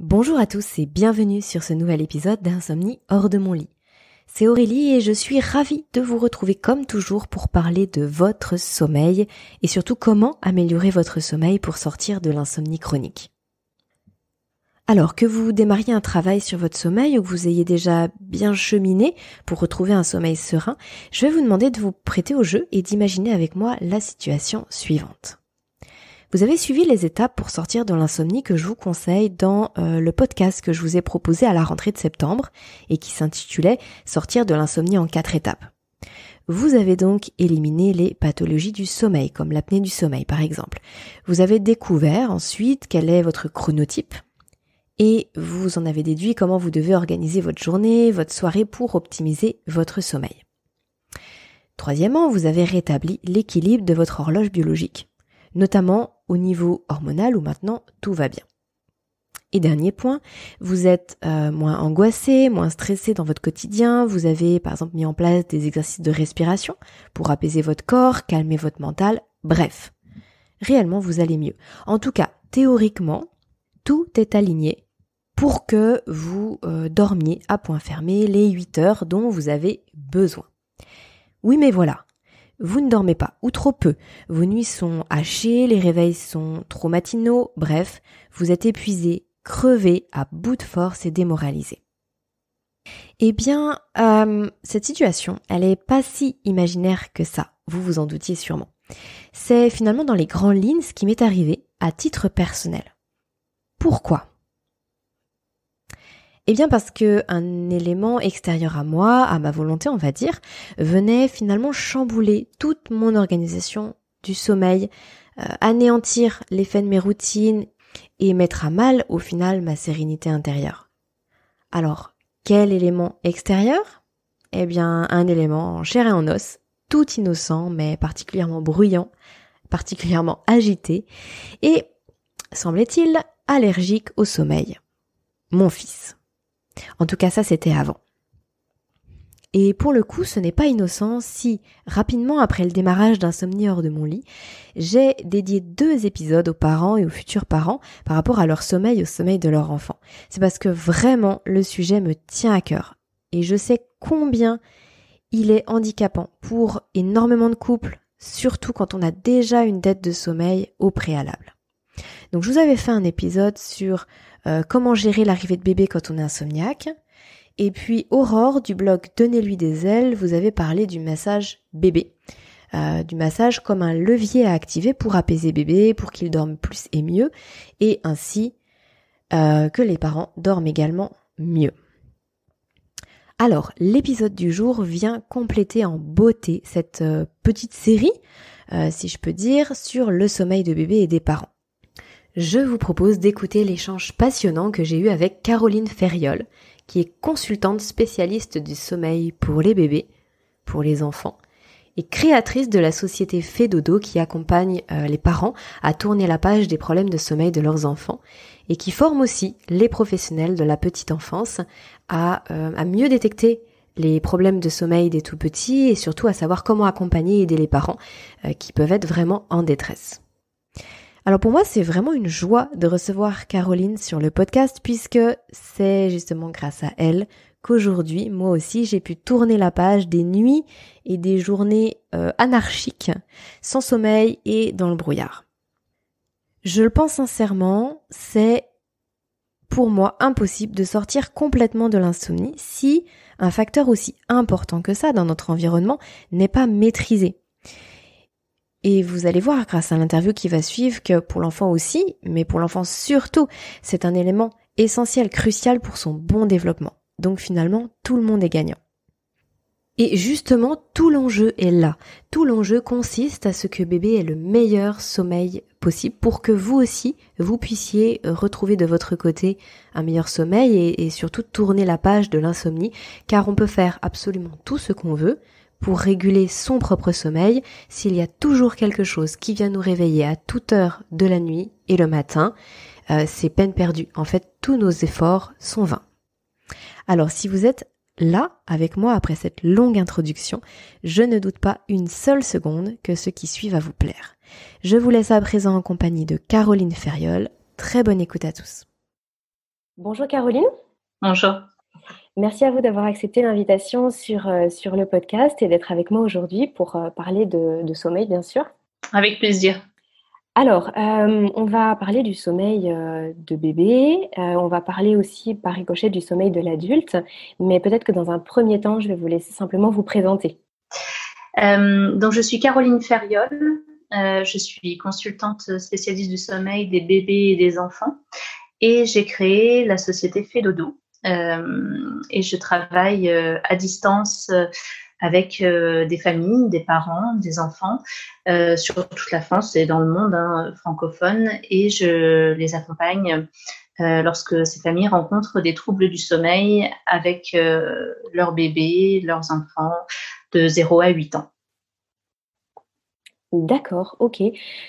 Bonjour à tous et bienvenue sur ce nouvel épisode d'Insomnie hors de mon lit. C'est Aurélie et je suis ravie de vous retrouver comme toujours pour parler de votre sommeil et surtout comment améliorer votre sommeil pour sortir de l'insomnie chronique. Alors que vous démarriez un travail sur votre sommeil ou que vous ayez déjà bien cheminé pour retrouver un sommeil serein, je vais vous demander de vous prêter au jeu et d'imaginer avec moi la situation suivante. Vous avez suivi les étapes pour sortir de l'insomnie que je vous conseille dans le podcast que je vous ai proposé à la rentrée de septembre et qui s'intitulait « Sortir de l'insomnie en 4 étapes ». Vous avez donc éliminé les pathologies du sommeil, comme l'apnée du sommeil par exemple. Vous avez découvert ensuite quel est votre chronotype et vous en avez déduit comment vous devez organiser votre journée, votre soirée pour optimiser votre sommeil. Troisièmement, vous avez rétabli l'équilibre de votre horloge biologique, notamment au niveau hormonal où maintenant tout va bien. Et dernier point, vous êtes moins angoissé, moins stressé dans votre quotidien, vous avez par exemple mis en place des exercices de respiration pour apaiser votre corps, calmer votre mental, bref, réellement vous allez mieux. En tout cas, théoriquement, tout est aligné pour que vous dormiez à point fermé les 8 heures dont vous avez besoin. Oui mais voilà. Vous ne dormez pas, ou trop peu, vos nuits sont hachées, les réveils sont trop matinaux, bref, vous êtes épuisé, crevé, à bout de force et démoralisé. Eh bien, cette situation, elle est pas si imaginaire que ça, vous vous en doutiez sûrement. C'est finalement dans les grandes lignes ce qui m'est arrivé à titre personnel. Pourquoi ? Eh bien parce que un élément extérieur à moi, à ma volonté on va dire, venait finalement chambouler toute mon organisation du sommeil, anéantir l'effet de mes routines et mettre à mal au final ma sérénité intérieure. Alors, quel élément extérieur ? Eh bien un élément en chair et en os, tout innocent mais particulièrement bruyant, particulièrement agité et, semblait-il, allergique au sommeil. Mon fils. En tout cas, ça c'était avant. Et pour le coup, ce n'est pas innocent si, rapidement après le démarrage d'Insomnie hors de mon lit, j'ai dédié 2 épisodes aux parents et aux futurs parents par rapport à leur sommeil, au sommeil de leur enfant. C'est parce que vraiment, le sujet me tient à cœur. Et je sais combien il est handicapant pour énormément de couples, surtout quand on a déjà une dette de sommeil au préalable. Donc je vous avais fait un épisode sur comment gérer l'arrivée de bébé quand on est insomniaque. Et puis Aurore du blog Donnez-lui des ailes, vous avez parlé du massage bébé. Du massage comme un levier à activer pour apaiser bébé, pour qu'il dorme plus et mieux, et ainsi que les parents dorment également mieux. Alors, l'épisode du jour vient compléter en beauté cette petite série, si je peux dire, sur le sommeil de bébé et des parents. Je vous propose d'écouter l'échange passionnant que j'ai eu avec Caroline Ferriol, qui est consultante spécialiste du sommeil pour les bébés, pour les enfants, et créatrice de la société Fedodo qui accompagne les parents à tourner la page des problèmes de sommeil de leurs enfants et qui forme aussi les professionnels de la petite enfance à mieux détecter les problèmes de sommeil des tout petits et surtout à savoir comment accompagner et aider les parents qui peuvent être vraiment en détresse. Alors pour moi, c'est vraiment une joie de recevoir Caroline sur le podcast puisque c'est justement grâce à elle qu'aujourd'hui, moi aussi, j'ai pu tourner la page des nuits et des journées anarchiques, sans sommeil et dans le brouillard. Je le pense sincèrement, c'est pour moi impossible de sortir complètement de l'insomnie si un facteur aussi important que ça dans notre environnement n'est pas maîtrisé. Et vous allez voir grâce à l'interview qui va suivre que pour l'enfant aussi, mais pour l'enfant surtout, c'est un élément essentiel, crucial pour son bon développement. Donc finalement, tout le monde est gagnant. Et justement, tout l'enjeu est là. Tout l'enjeu consiste à ce que bébé ait le meilleur sommeil possible pour que vous aussi, vous puissiez retrouver de votre côté un meilleur sommeil et surtout tourner la page de l'insomnie, car on peut faire absolument tout ce qu'on veut pour réguler son propre sommeil s'il y a toujours quelque chose qui vient nous réveiller à toute heure de la nuit et le matin, c'est peine perdue. En fait, tous nos efforts sont vains. Alors, si vous êtes là, avec moi, après cette longue introduction, je ne doute pas une seule seconde que ce qui suit va vous plaire. Je vous laisse à présent en compagnie de Caroline Ferriol. Très bonne écoute à tous. Bonjour Caroline, Bonjour, merci à vous d'avoir accepté l'invitation sur le podcast et d'être avec moi aujourd'hui pour parler de sommeil, bien sûr. avec plaisir. Alors, on va parler du sommeil de bébé, on va parler aussi par ricochet du sommeil de l'adulte, mais peut-être que dans un premier temps, je vais vous laisser simplement vous présenter. Donc, je suis Caroline Ferriol, je suis consultante spécialiste du sommeil des bébés et des enfants et j'ai créé la société Fedodo. Et je travaille à distance avec des familles, des parents, des enfants sur toute la France et dans le monde francophone, et je les accompagne lorsque ces familles rencontrent des troubles du sommeil avec leurs bébés, leurs enfants de 0 à 8 ans. D'accord, ok.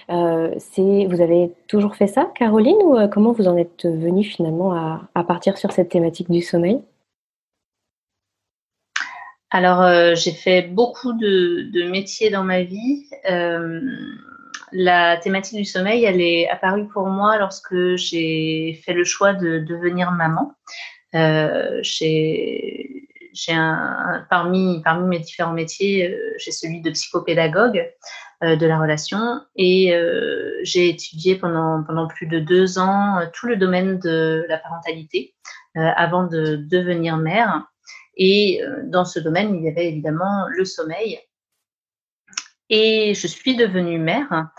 Vous avez toujours fait ça, Caroline, ou comment vous en êtes venue finalement à partir sur cette thématique du sommeil? Alors, j'ai fait beaucoup de métiers dans ma vie. La thématique du sommeil, elle est apparue pour moi lorsque j'ai fait le choix de devenir maman. Parmi mes différents métiers, j'ai celui de psychopédagogue de la relation, et j'ai étudié pendant plus de 2 ans tout le domaine de la parentalité avant de devenir mère. Et dans ce domaine, il y avait évidemment le sommeil. Et je suis devenue mère.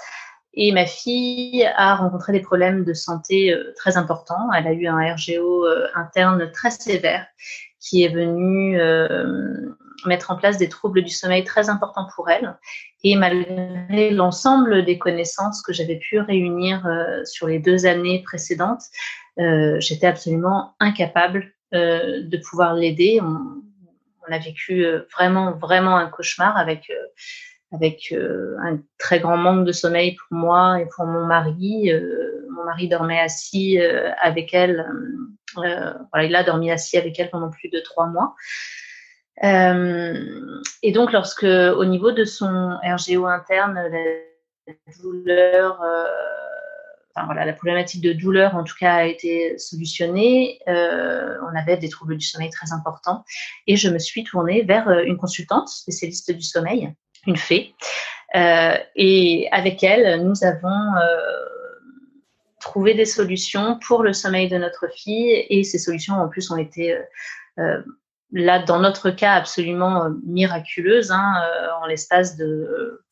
Et ma fille a rencontré des problèmes de santé très importants. Elle a eu un RGO interne très sévère qui est venu mettre en place des troubles du sommeil très importants pour elle. Et malgré l'ensemble des connaissances que j'avais pu réunir sur les 2 années précédentes, j'étais absolument incapable de pouvoir l'aider. On a vécu vraiment, vraiment un cauchemar avec un très grand manque de sommeil pour moi et pour mon mari. Mon mari dormait assis avec elle. Voilà, il a dormi assis avec elle pendant plus de 3 mois. Et donc, lorsque, au niveau de son RGO interne, la douleur, enfin, voilà, la problématique de douleur, en tout cas, a été solutionnée. On avait des troubles du sommeil très importants, et je me suis tournée vers une consultante spécialiste du sommeil, une fée. Et avec elle, nous avons trouvé des solutions pour le sommeil de notre fille, et ces solutions, en plus, ont été là, dans notre cas, absolument miraculeuses, en l'espace de,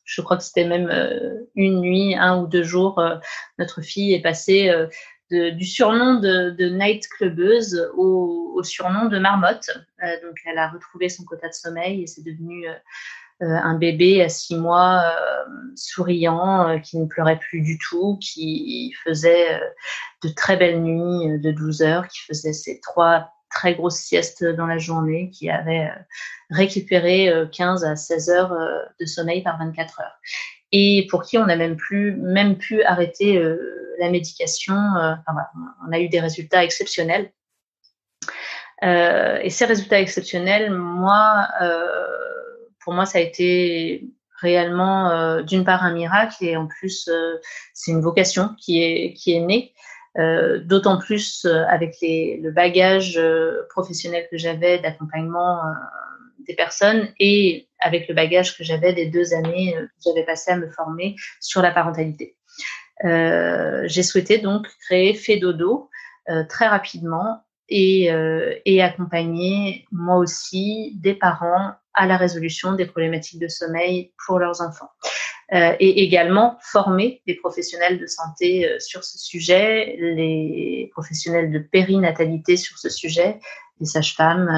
je crois que c'était même une nuit, 1 ou 2 jours, notre fille est passée du surnom de night clubbeuse au surnom de marmotte. Donc, elle a retrouvé son quota de sommeil et c'est devenu un bébé à 6 mois souriant, qui ne pleurait plus du tout, qui faisait de très belles nuits de 12 heures, qui faisait ses 3 très grosses siestes dans la journée, qui avait récupéré 15 à 16 heures de sommeil par 24 heures. Et pour qui on a même pu arrêter la médication. Enfin, voilà, on a eu des résultats exceptionnels. Et ces résultats exceptionnels, pour moi, ça a été réellement, d'une part, un miracle, et en plus, c'est une vocation qui est née. D'autant plus avec le bagage professionnel que j'avais d'accompagnement des personnes, et avec le bagage que j'avais des 2 années que j'avais passé à me former sur la parentalité. J'ai souhaité donc créer Fedodo très rapidement, et accompagner moi aussi des parents à la résolution des problématiques de sommeil pour leurs enfants. Et également former des professionnels de santé sur ce sujet, les professionnels de périnatalité sur ce sujet, les sages-femmes,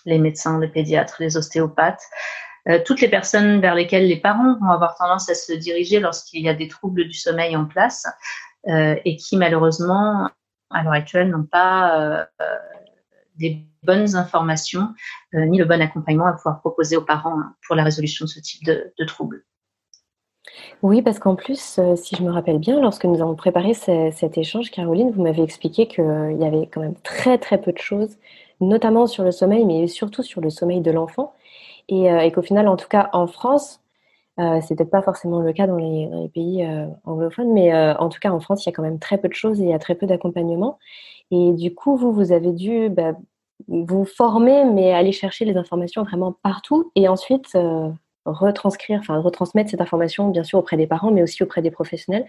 les médecins, les pédiatres, les ostéopathes, toutes les personnes vers lesquelles les parents vont avoir tendance à se diriger lorsqu'il y a des troubles du sommeil en place, et qui malheureusement, à l'heure actuelle, n'ont pas des bonnes informations ni le bon accompagnement à pouvoir proposer aux parents pour la résolution de ce type de troubles. Oui, parce qu'en plus, si je me rappelle bien, lorsque nous avons préparé cet échange, Caroline, vous m'avez expliqué qu'il y avait quand même très très peu de choses, notamment sur le sommeil, mais surtout sur le sommeil de l'enfant, et qu'au final, en tout cas en France, C'est peut-être pas forcément le cas dans les pays anglophones, mais en tout cas en France, il y a quand même très peu de choses et il y a très peu d'accompagnement. Et du coup, vous avez dû vous former, mais aller chercher les informations vraiment partout et ensuite retransmettre cette information, bien sûr, auprès des parents, mais aussi auprès des professionnels.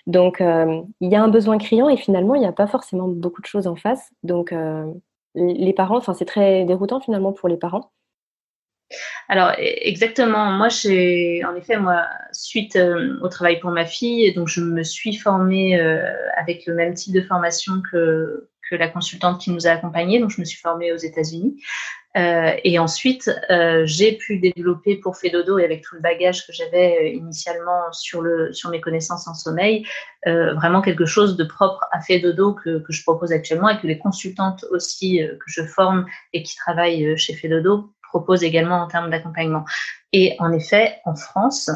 Donc, il y a un besoin criant et finalement, il n'y a pas forcément beaucoup de choses en face. Donc, les parents, enfin, c'est très déroutant finalement pour les parents. Alors, exactement. Moi, suite au travail pour ma fille, donc je me suis formée avec le même type de formation que la consultante qui nous a accompagnés. Donc, je me suis formée aux États-Unis. Et ensuite, j'ai pu développer pour Fedodo et avec tout le bagage que j'avais initialement sur mes connaissances en sommeil, vraiment quelque chose de propre à Fedodo que je propose actuellement et que les consultantes aussi que je forme et qui travaillent chez Fedodo proposent également en termes d'accompagnement. Et en effet, en France,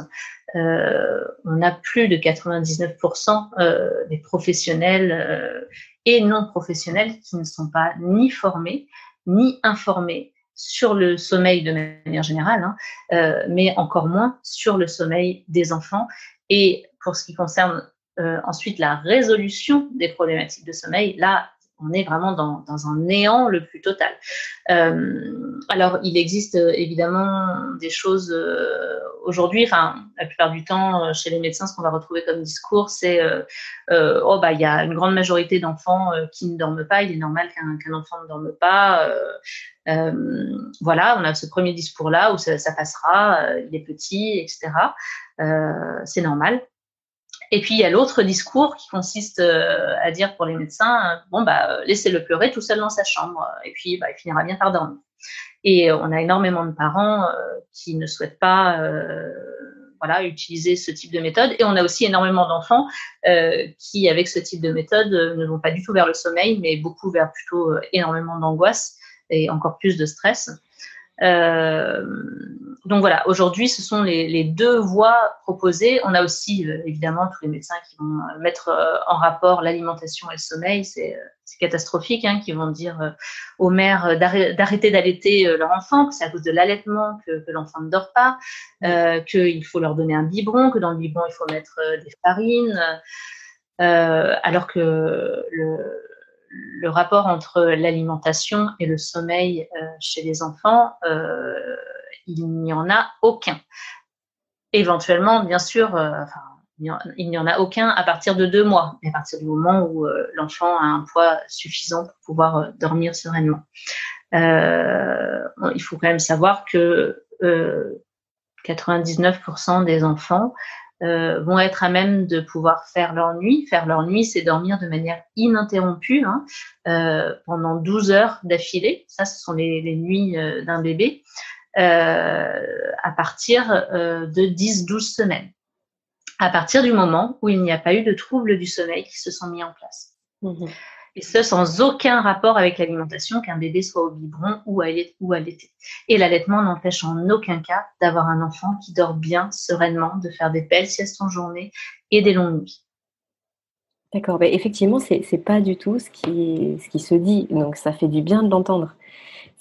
on a plus de 99% des professionnels et non professionnels qui ne sont pas ni formés ni informés sur le sommeil de manière générale, mais encore moins sur le sommeil des enfants. Et pour ce qui concerne ensuite la résolution des problématiques de sommeil, là, on est vraiment dans un néant le plus total. Alors, il existe évidemment des choses aujourd'hui, enfin, la plupart du temps, chez les médecins, ce qu'on va retrouver comme discours, c'est il y a une grande majorité d'enfants qui ne dorment pas, il est normal qu'un enfant ne dorme pas. Voilà, on a ce premier discours-là où ça passera, il est petit, etc. C'est normal. Et puis, il y a l'autre discours qui consiste à dire pour les médecins, laissez-le pleurer tout seul dans sa chambre, et puis il finira bien par dormir. Et on a énormément de parents qui ne souhaitent pas utiliser ce type de méthode. Et on a aussi énormément d'enfants qui, avec ce type de méthode, ne vont pas du tout vers le sommeil, mais beaucoup vers plutôt énormément d'angoisse et encore plus de stress. Donc voilà, aujourd'hui, ce sont les deux voies proposées. On a aussi évidemment tous les médecins qui vont mettre en rapport l'alimentation et le sommeil. C'est catastrophique, qui vont dire aux mères d'arrêter d'allaiter leur enfant, que c'est à cause de l'allaitement que l'enfant ne dort pas, qu'il faut leur donner un biberon, que dans le biberon, il faut mettre des farines, alors que le rapport entre l'alimentation et le sommeil chez les enfants, il n'y en a aucun. Éventuellement, bien sûr, il n'y en a aucun à partir de 2 mois, à partir du moment où l'enfant a un poids suffisant pour pouvoir dormir sereinement. Il faut quand même savoir que 99% des enfants vont être à même de pouvoir faire leur nuit. Faire leur nuit, c'est dormir de manière ininterrompue pendant 12 heures d'affilée. Ça, ce sont les nuits d'un bébé à partir de 10-12 semaines. À partir du moment où il n'y a pas eu de troubles du sommeil qui se sont mis en place. Mmh. Et ce, sans aucun rapport avec l'alimentation, qu'un bébé soit au biberon ou allaité. Et l'allaitement n'empêche en aucun cas d'avoir un enfant qui dort bien, sereinement, de faire des belles siestes en journée et des longues nuits. D'accord, effectivement, c'est pas du tout ce qui se dit, donc ça fait du bien de l'entendre.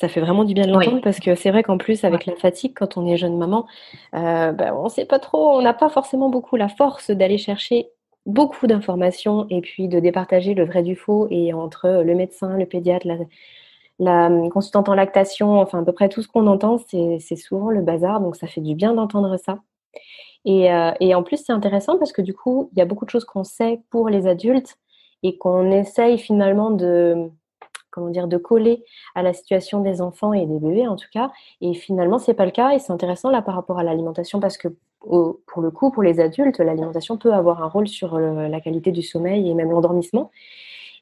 Ça fait vraiment du bien de l'entendre parce que c'est vrai qu'en plus, avec la fatigue, quand on est jeune maman, on sait pas trop, on n'a pas forcément beaucoup la force d'aller chercher beaucoup d'informations et puis de départager le vrai du faux. Et entre le médecin, le pédiatre, la consultante en lactation, enfin à peu près tout ce qu'on entend, c'est souvent le bazar. Donc ça fait du bien d'entendre ça. Et en plus, c'est intéressant parce que du coup, il y a beaucoup de choses qu'on sait pour les adultes et qu'on essaye finalement de coller à la situation des enfants et des bébés en tout cas. Et finalement, c'est pas le cas. Et c'est intéressant là par rapport à l'alimentation parce que pour le coup, pour les adultes, l'alimentation peut avoir un rôle sur la qualité du sommeil et même l'endormissement.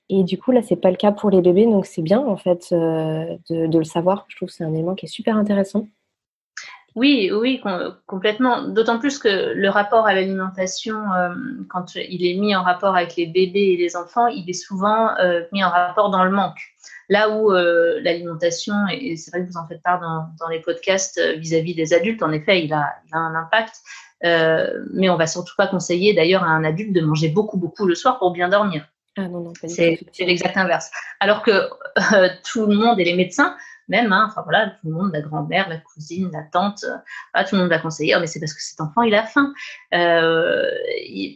Et du coup, là, c'est pas le cas pour les bébés. Donc, c'est bien en fait de le savoir. Je trouve que c'est un élément qui est super intéressant. Oui, complètement. D'autant plus que le rapport à l'alimentation, quand il est mis en rapport avec les bébés et les enfants, il est souvent mis en rapport dans le manque. Là où l'alimentation, et c'est vrai que vous en faites part dans les podcasts vis-à-vis des adultes, en effet, il a un impact. Mais on va surtout pas conseiller d'ailleurs à un adulte de manger beaucoup le soir pour bien dormir. Ah non, pas du tout. C'est l'exact inverse. Alors que tout le monde et les médecins même, hein, enfin voilà, tout le monde, la grand-mère, la cousine, la tante, tout le monde va conseiller, mais c'est parce que cet enfant, il a faim.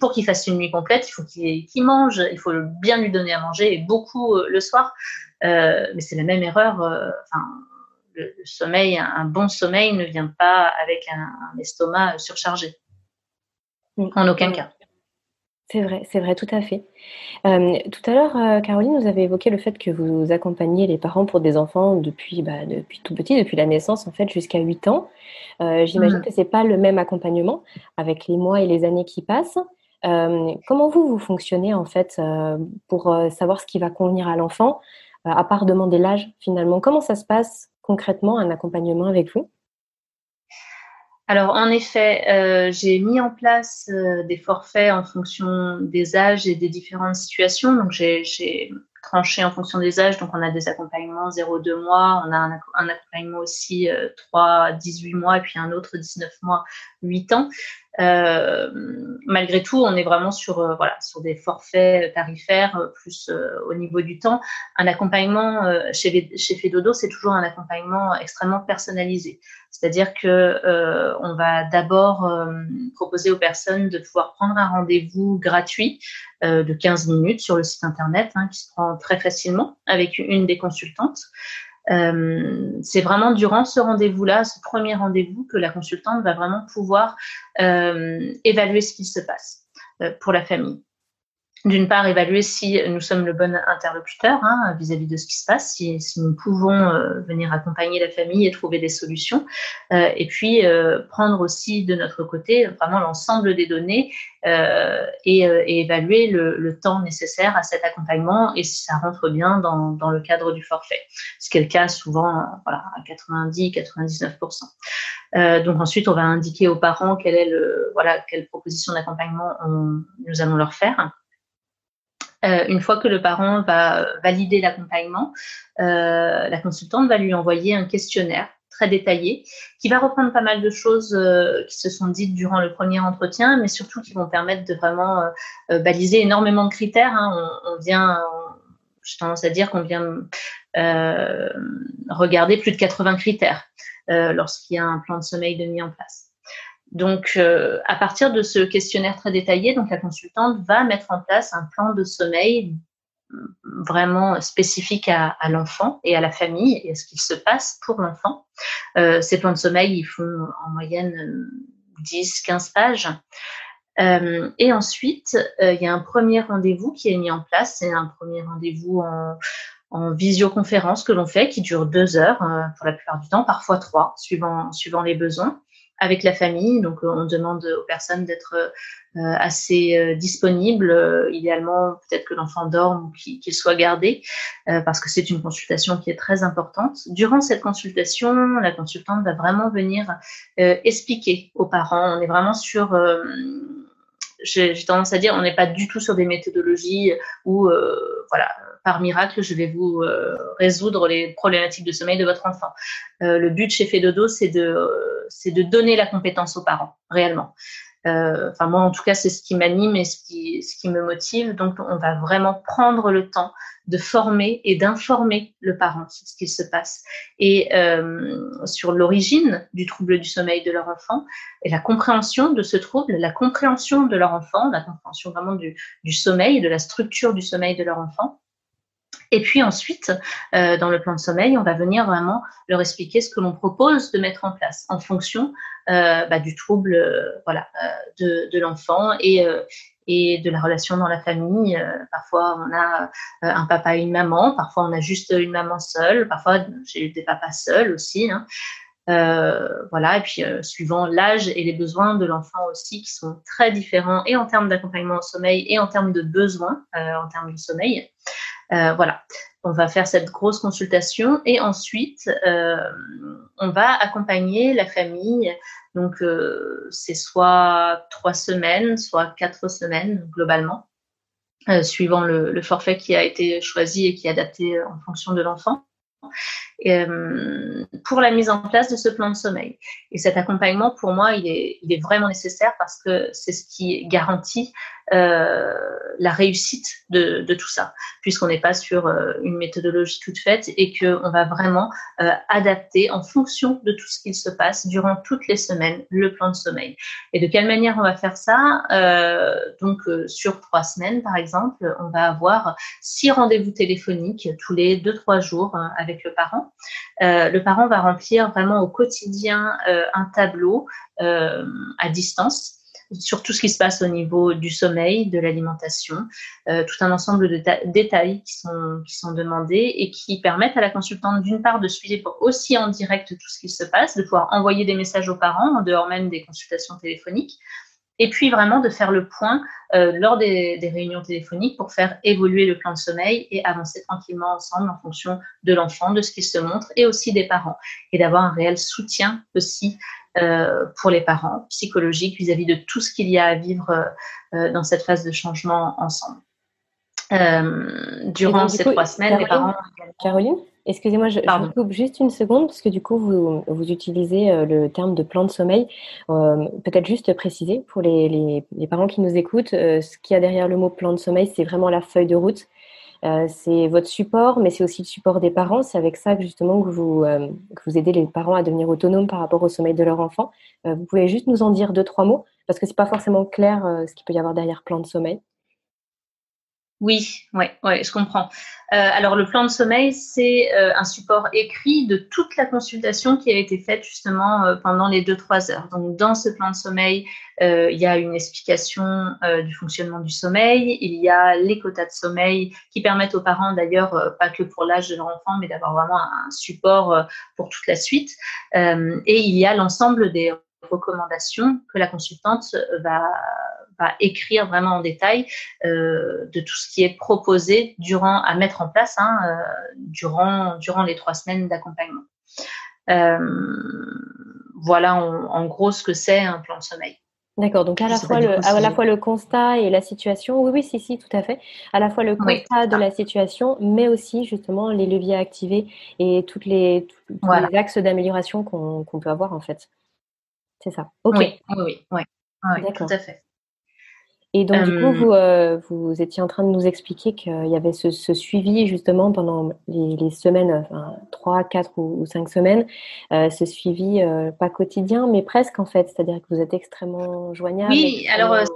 Pour qu'il fasse une nuit complète, il faut qu'il mange, il faut bien lui donner à manger, et beaucoup le soir. Mais c'est la même erreur. Le sommeil, un bon sommeil ne vient pas avec un estomac surchargé. En aucun cas. C'est vrai, tout à fait. Tout à l'heure, Caroline, vous avez évoqué le fait que vous accompagnez les parents pour des enfants depuis tout petit, depuis la naissance en fait, jusqu'à 8 ans. J'imagine que c'est pas le même accompagnement avec les mois et les années qui passent. Comment vous fonctionnez en fait pour savoir ce qui va convenir à l'enfant, à part demander l'âge finalement? Comment ça se passe concrètement, un accompagnement avec vous? Alors, en effet, j'ai mis en place des forfaits en fonction des âges et des différentes situations. Donc, j'ai tranché en fonction des âges. Donc, on a des accompagnements 0-2 mois. On a un accompagnement aussi 3-18 mois et puis un autre 19 mois, 8 ans. Malgré tout, on est vraiment sur des forfaits tarifaires plus au niveau du temps. Un accompagnement chez Fedodo, c'est toujours un accompagnement extrêmement personnalisé. C'est-à-dire que on va d'abord proposer aux personnes de pouvoir prendre un rendez-vous gratuit de 15 minutes sur le site internet, qui se prend très facilement avec une des consultantes. C'est vraiment durant ce rendez-vous-là, ce premier rendez-vous, que la consultante va vraiment pouvoir évaluer ce qui se passe pour la famille. D'une part, évaluer si nous sommes le bon interlocuteur vis-à-vis de ce qui se passe, si nous pouvons venir accompagner la famille et trouver des solutions. Et puis, prendre aussi de notre côté vraiment l'ensemble des données et évaluer le temps nécessaire à cet accompagnement et si ça rentre bien dans le cadre du forfait. Ce qui est le cas souvent à 90-99%. Donc ensuite, on va indiquer aux parents quelle proposition d'accompagnement nous allons leur faire. Une fois que le parent va valider l'accompagnement, la consultante va lui envoyer un questionnaire très détaillé qui va reprendre pas mal de choses qui se sont dites durant le premier entretien, mais surtout qui vont permettre de vraiment baliser énormément de critères. J'ai tendance à dire qu'on vient regarder plus de 80 critères lorsqu'il y a un plan de sommeil de mis en place. Donc, à partir de ce questionnaire très détaillé, donc la consultante va mettre en place un plan de sommeil vraiment spécifique à l'enfant et à la famille et à ce qu'il se passe pour l'enfant. Ces plans de sommeil, ils font en moyenne 10-15 pages. Et ensuite, il y a un premier rendez-vous qui est mis en place. C'est un premier rendez-vous en visioconférence que l'on fait, qui dure 2 heures pour la plupart du temps, parfois 3, suivant les besoins, avec la famille. Donc, on demande aux personnes d'être assez disponibles. Idéalement, peut-être que l'enfant dorme ou qu'il soit gardé, parce que c'est une consultation qui est très importante. Durant cette consultation, la consultante va vraiment venir expliquer aux parents. On est vraiment sur... j'ai tendance à dire, on n'est pas du tout sur des méthodologies où, par miracle, je vais vous résoudre les problématiques de sommeil de votre enfant. Le but chez Fedodo, c'est de donner la compétence aux parents, réellement. Moi, en tout cas, c'est ce qui m'anime et ce qui me motive. Donc, on va vraiment prendre le temps de former et d'informer le parent sur ce qui se passe et sur l'origine du trouble du sommeil de leur enfant et la compréhension de ce trouble, la compréhension de leur enfant, la compréhension vraiment du sommeil, de la structure du sommeil de leur enfant. Et puis ensuite, dans le plan de sommeil, on va venir vraiment leur expliquer ce que l'on propose de mettre en place en fonction du trouble de l'enfant et de la relation dans la famille. Parfois, on a un papa et une maman, parfois on a juste une maman seule, parfois j'ai eu des papas seuls aussi. Et puis suivant l'âge et les besoins de l'enfant aussi, qui sont très différents et en termes d'accompagnement au sommeil et en termes de besoins en termes de sommeil. On va faire cette grosse consultation et ensuite on va accompagner la famille. Donc c'est soit 3 semaines, soit 4 semaines globalement, suivant le forfait qui a été choisi et qui est adapté en fonction de l'enfant. pour la mise en place de ce plan de sommeil. Et cet accompagnement, pour moi, il est vraiment nécessaire parce que c'est ce qui garantit la réussite de tout ça, puisqu'on n'est pas sur une méthodologie toute faite et qu'on va vraiment adapter en fonction de tout ce qu'il se passe durant toutes les semaines le plan de sommeil. Et de quelle manière on va faire ça? Sur 3 semaines, par exemple, on va avoir 6 rendez-vous téléphoniques tous les 2-3 jours avec le parent. Le parent va remplir vraiment au quotidien un tableau à distance sur tout ce qui se passe au niveau du sommeil, de l'alimentation, tout un ensemble de détails qui sont demandés et qui permettent à la consultante d'une part de suivre aussi en direct tout ce qui se passe, de pouvoir envoyer des messages aux parents en dehors même des consultations téléphoniques, et puis vraiment de faire le point lors des réunions téléphoniques pour faire évoluer le plan de sommeil et avancer tranquillement ensemble en fonction de l'enfant, de ce qui se montre et aussi des parents, et d'avoir un réel soutien aussi pour les parents, psychologique vis-à-vis de tout ce qu'il y a à vivre dans cette phase de changement ensemble. Durant ces 3 semaines, les parents... Caroline, excusez-moi, je vous coupe juste une seconde parce que du coup, vous utilisez le terme de plan de sommeil. Peut-être juste préciser pour les parents qui nous écoutent, ce qu'il y a derrière le mot plan de sommeil, c'est vraiment la feuille de route. C'est votre support, mais c'est aussi le support des parents. C'est avec ça que justement que vous aidez les parents à devenir autonomes par rapport au sommeil de leur enfant. Vous pouvez juste nous en dire 2-3 mots parce que c'est pas forcément clair ce qu'il peut y avoir derrière plan de sommeil. Oui, je comprends. Alors, le plan de sommeil, c'est un support écrit de toute la consultation qui a été faite justement pendant les 2-3 heures. Donc, dans ce plan de sommeil, il y a une explication du fonctionnement du sommeil. Il y a les quotas de sommeil qui permettent aux parents, d'ailleurs, pas que pour l'âge de leur enfant, mais d'avoir vraiment un support pour toute la suite. Et il y a l'ensemble des recommandations que la consultante va écrire vraiment en détail de tout ce qui est proposé à mettre en place durant les 3 semaines d'accompagnement. Voilà en gros ce que c'est un plan de sommeil. D'accord, donc à la fois le constat et la situation, oui, si, tout à fait. À la fois le constat de la situation, mais aussi justement les leviers à activer et tous les axes d'amélioration qu'on peut avoir en fait. C'est ça. Ok. Oui, tout à fait. Et donc, du coup, vous étiez en train de nous expliquer qu'il y avait ce suivi justement pendant les semaines, 3, 4 ou 5 semaines, ce suivi pas quotidien, mais presque en fait, c'est-à-dire que vous êtes extrêmement joignable,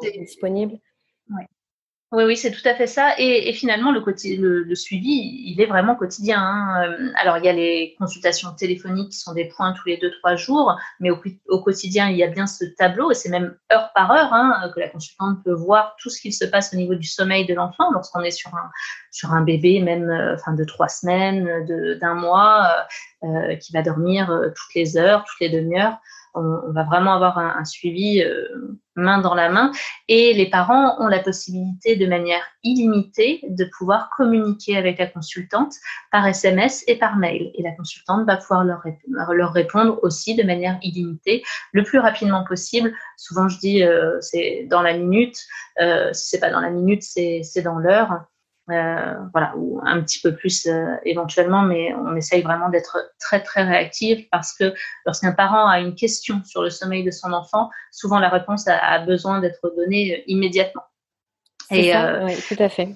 c'est disponible. Oui, c'est tout à fait ça. Et finalement, le suivi, il est vraiment quotidien. Alors, il y a les consultations téléphoniques qui sont des points tous les 2-3 jours, mais au quotidien, il y a bien ce tableau, et c'est même heure par heure que la consultante peut voir tout ce qu'il se passe au niveau du sommeil de l'enfant lorsqu'on est sur un bébé, même de 3 semaines, d'un mois, qui va dormir toutes les heures, toutes les demi-heures. On va vraiment avoir un suivi main dans la main, et les parents ont la possibilité de manière illimitée de pouvoir communiquer avec la consultante par SMS et par mail, et la consultante va pouvoir leur répondre aussi de manière illimitée le plus rapidement possible. Souvent je dis c'est dans la minute, si c'est pas dans la minute, c'est dans l'heure. Ou un petit peu plus éventuellement, mais on essaye vraiment d'être très très réactif, parce que lorsqu'un parent a une question sur le sommeil de son enfant, souvent la réponse a besoin d'être donnée immédiatement. C'est ça, oui, tout à fait.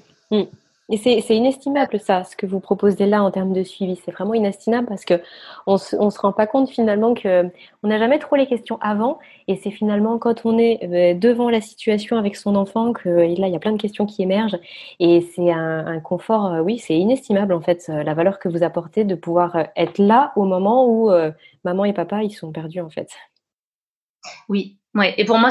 Et c'est inestimable ça, ce que vous proposez là en termes de suivi. C'est vraiment inestimable parce que on se rend pas compte finalement que on n'a jamais trop les questions avant, et c'est finalement quand on est devant la situation avec son enfant que là il y a plein de questions qui émergent, et c'est un confort. Oui, c'est inestimable en fait la valeur que vous apportez de pouvoir être là au moment où maman et papa ils sont perdus en fait. Oui, et pour moi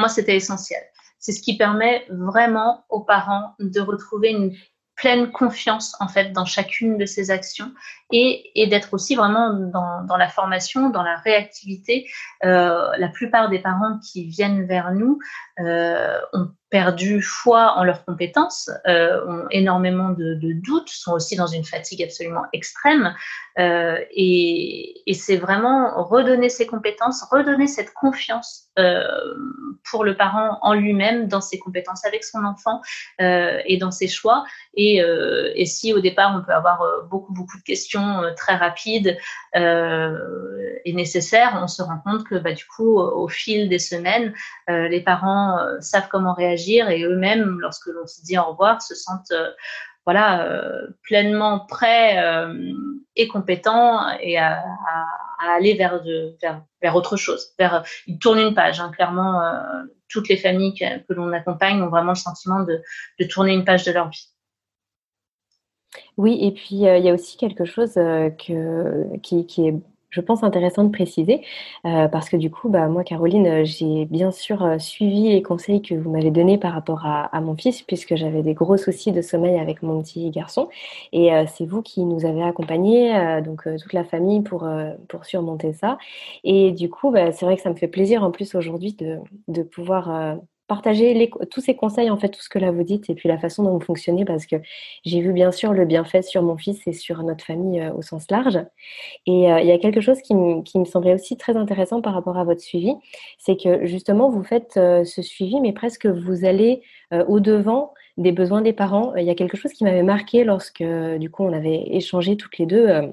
c'était essentiel. C'est ce qui permet vraiment aux parents de retrouver une pleine confiance en fait dans chacune de ces actions, et d'être aussi vraiment dans la formation, dans la réactivité. La plupart des parents qui viennent vers nous ont perdu foi en leurs compétences, ont énormément de doutes, sont aussi dans une fatigue absolument extrême. Et c'est vraiment redonner ses compétences, redonner cette confiance pour le parent en lui-même, dans ses compétences avec son enfant et dans ses choix. Et si au départ on peut avoir beaucoup de questions très rapides et nécessaires, on se rend compte que du coup au fil des semaines, les parents savent comment réagir et eux-mêmes, lorsque l'on se dit au revoir, se sentent pleinement prêts et compétents et à aller vers autre chose. Ils tournent une page, hein, clairement. Toutes les familles que l'on accompagne ont vraiment le sentiment de tourner une page de leur vie. Oui, et puis il y a aussi quelque chose qui est, je pense, intéressant de préciser, parce que du coup, moi, Caroline, j'ai bien sûr suivi les conseils que vous m'avez donnés par rapport à mon fils, puisque j'avais des gros soucis de sommeil avec mon petit garçon. Et c'est vous qui nous avez accompagnés, donc toute la famille, pour surmonter ça. Et du coup, c'est vrai que ça me fait plaisir en plus aujourd'hui de pouvoir partager tous ces conseils, en fait, tout ce que là vous dites, et puis la façon dont vous fonctionnez, parce que j'ai vu bien sûr le bienfait sur mon fils et sur notre famille au sens large. Et il y a quelque chose qui me semblait aussi très intéressant par rapport à votre suivi, c'est que justement vous faites ce suivi, mais presque vous allez au-devant des besoins des parents. Il y a quelque chose qui m'avait marqué lorsque du coup on avait échangé toutes les deux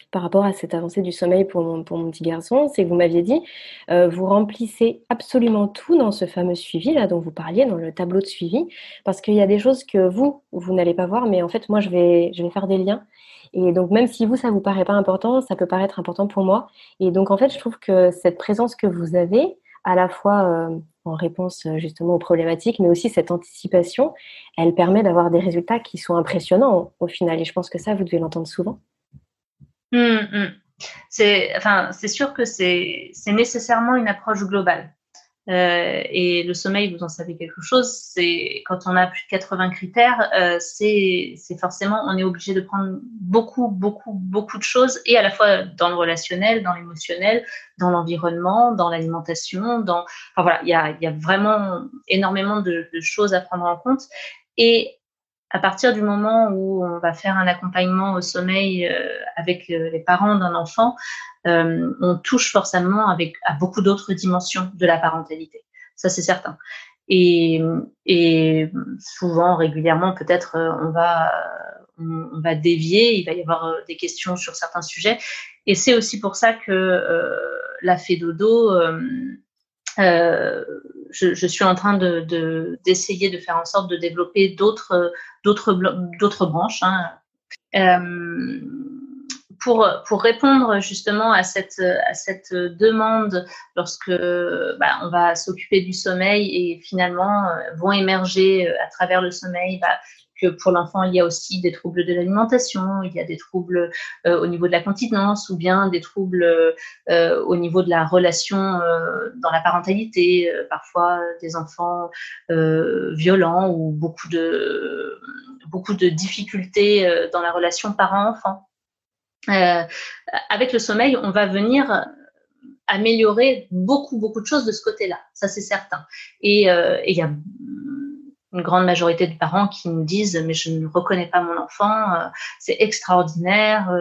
par rapport à cette avancée du sommeil pour mon petit garçon, c'est que vous m'aviez dit, vous remplissez absolument tout dans ce fameux suivi là dont vous parliez, dans le tableau de suivi, parce qu'il y a des choses que vous n'allez pas voir, mais en fait moi je vais faire des liens. Et donc même si vous, ça vous paraît pas important, ça peut paraître important pour moi. Et donc en fait, je trouve que cette présence que vous avez, à la fois en réponse justement aux problématiques, mais aussi cette anticipation, elle permet d'avoir des résultats qui sont impressionnants au final. Et je pense que ça, vous devez l'entendre souvent. C'est sûr que c'est nécessairement une approche globale. Et le sommeil, vous en savez quelque chose, c'est quand on a plus de 80 critères, c'est forcément, on est obligé de prendre beaucoup de choses, et à la fois dans le relationnel, dans l'émotionnel, dans l'environnement, dans l'alimentation, enfin voilà, il y a vraiment énormément de choses à prendre en compte. Et à partir du moment où on va faire un accompagnement au sommeil avec les parents d'un enfant, on touche forcément à beaucoup d'autres dimensions de la parentalité. Ça, c'est certain. Et souvent, régulièrement, peut-être, on va dévier, il va y avoir des questions sur certains sujets. Et c'est aussi pour ça que la Fée Dodo, je suis en train d'essayer de faire en sorte de développer d'autres branches, hein, pour répondre justement à cette demande lorsque on va s'occuper du sommeil, et finalement vont émerger à travers le sommeil que pour l'enfant, il y a aussi des troubles de l'alimentation, il y a des troubles au niveau de la continence, ou bien des troubles au niveau de la relation dans la parentalité, parfois des enfants violents, ou beaucoup de difficultés dans la relation parent-enfant. Avec le sommeil, on va venir améliorer beaucoup de choses de ce côté-là, ça c'est certain. Et il y a une grande majorité de parents qui nous disent « mais je ne reconnais pas mon enfant, c'est extraordinaire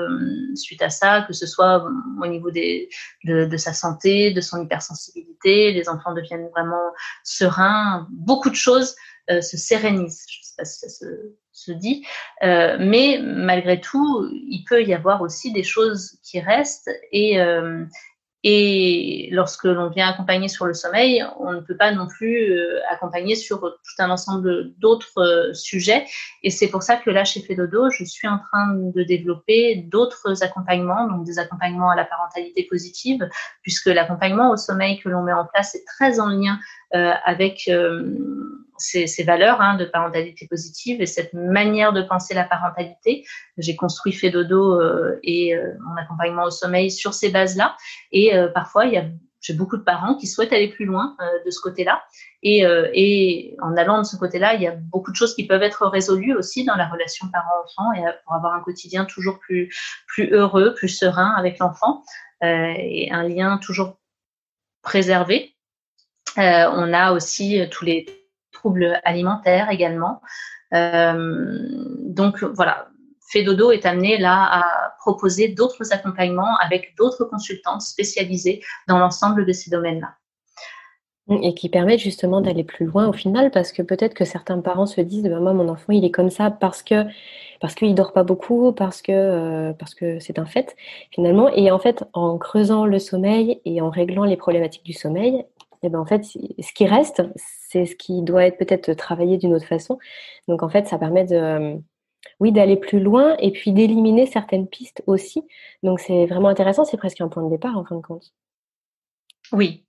suite à ça, que ce soit au niveau de sa santé, de son hypersensibilité, les enfants deviennent vraiment sereins, beaucoup de choses se sérénisent ». Je ne sais pas si ça se dit, mais malgré tout, il peut y avoir aussi des choses qui restent, et lorsque l'on vient accompagner sur le sommeil, on ne peut pas non plus accompagner sur tout un ensemble d'autres sujets. Et c'est pour ça que là, chez Fée Dodo, je suis en train de développer d'autres accompagnements, donc des accompagnements à la parentalité positive, puisque l'accompagnement au sommeil que l'on met en place est très en lien avec ces valeurs de parentalité positive et cette manière de penser la parentalité. J'ai construit Fée Dodo et mon accompagnement au sommeil sur ces bases-là. Et parfois, j'ai beaucoup de parents qui souhaitent aller plus loin de ce côté-là. Et en allant de ce côté-là, il y a beaucoup de choses qui peuvent être résolues aussi dans la relation parent-enfant, et pour avoir un quotidien toujours plus heureux, plus serein avec l'enfant, et un lien toujours préservé. On a aussi tous les troubles alimentaires également. Donc voilà, Fedodo est amené là à proposer d'autres accompagnements avec d'autres consultantes spécialisées dans l'ensemble de ces domaines-là. Et qui permettent justement d'aller plus loin au final, parce que peut-être que certains parents se disent moi mon enfant il est comme ça parce qu'il dort pas beaucoup, parce que c'est un fait finalement. Et en fait, en creusant le sommeil et en réglant les problématiques du sommeil, et ben en fait ce qui reste, c'est ce qui doit être peut-être travaillé d'une autre façon. Donc en fait ça permet d'aller plus loin et puis d'éliminer certaines pistes aussi. Donc c'est vraiment intéressant, c'est presque un point de départ en fin de compte. Oui,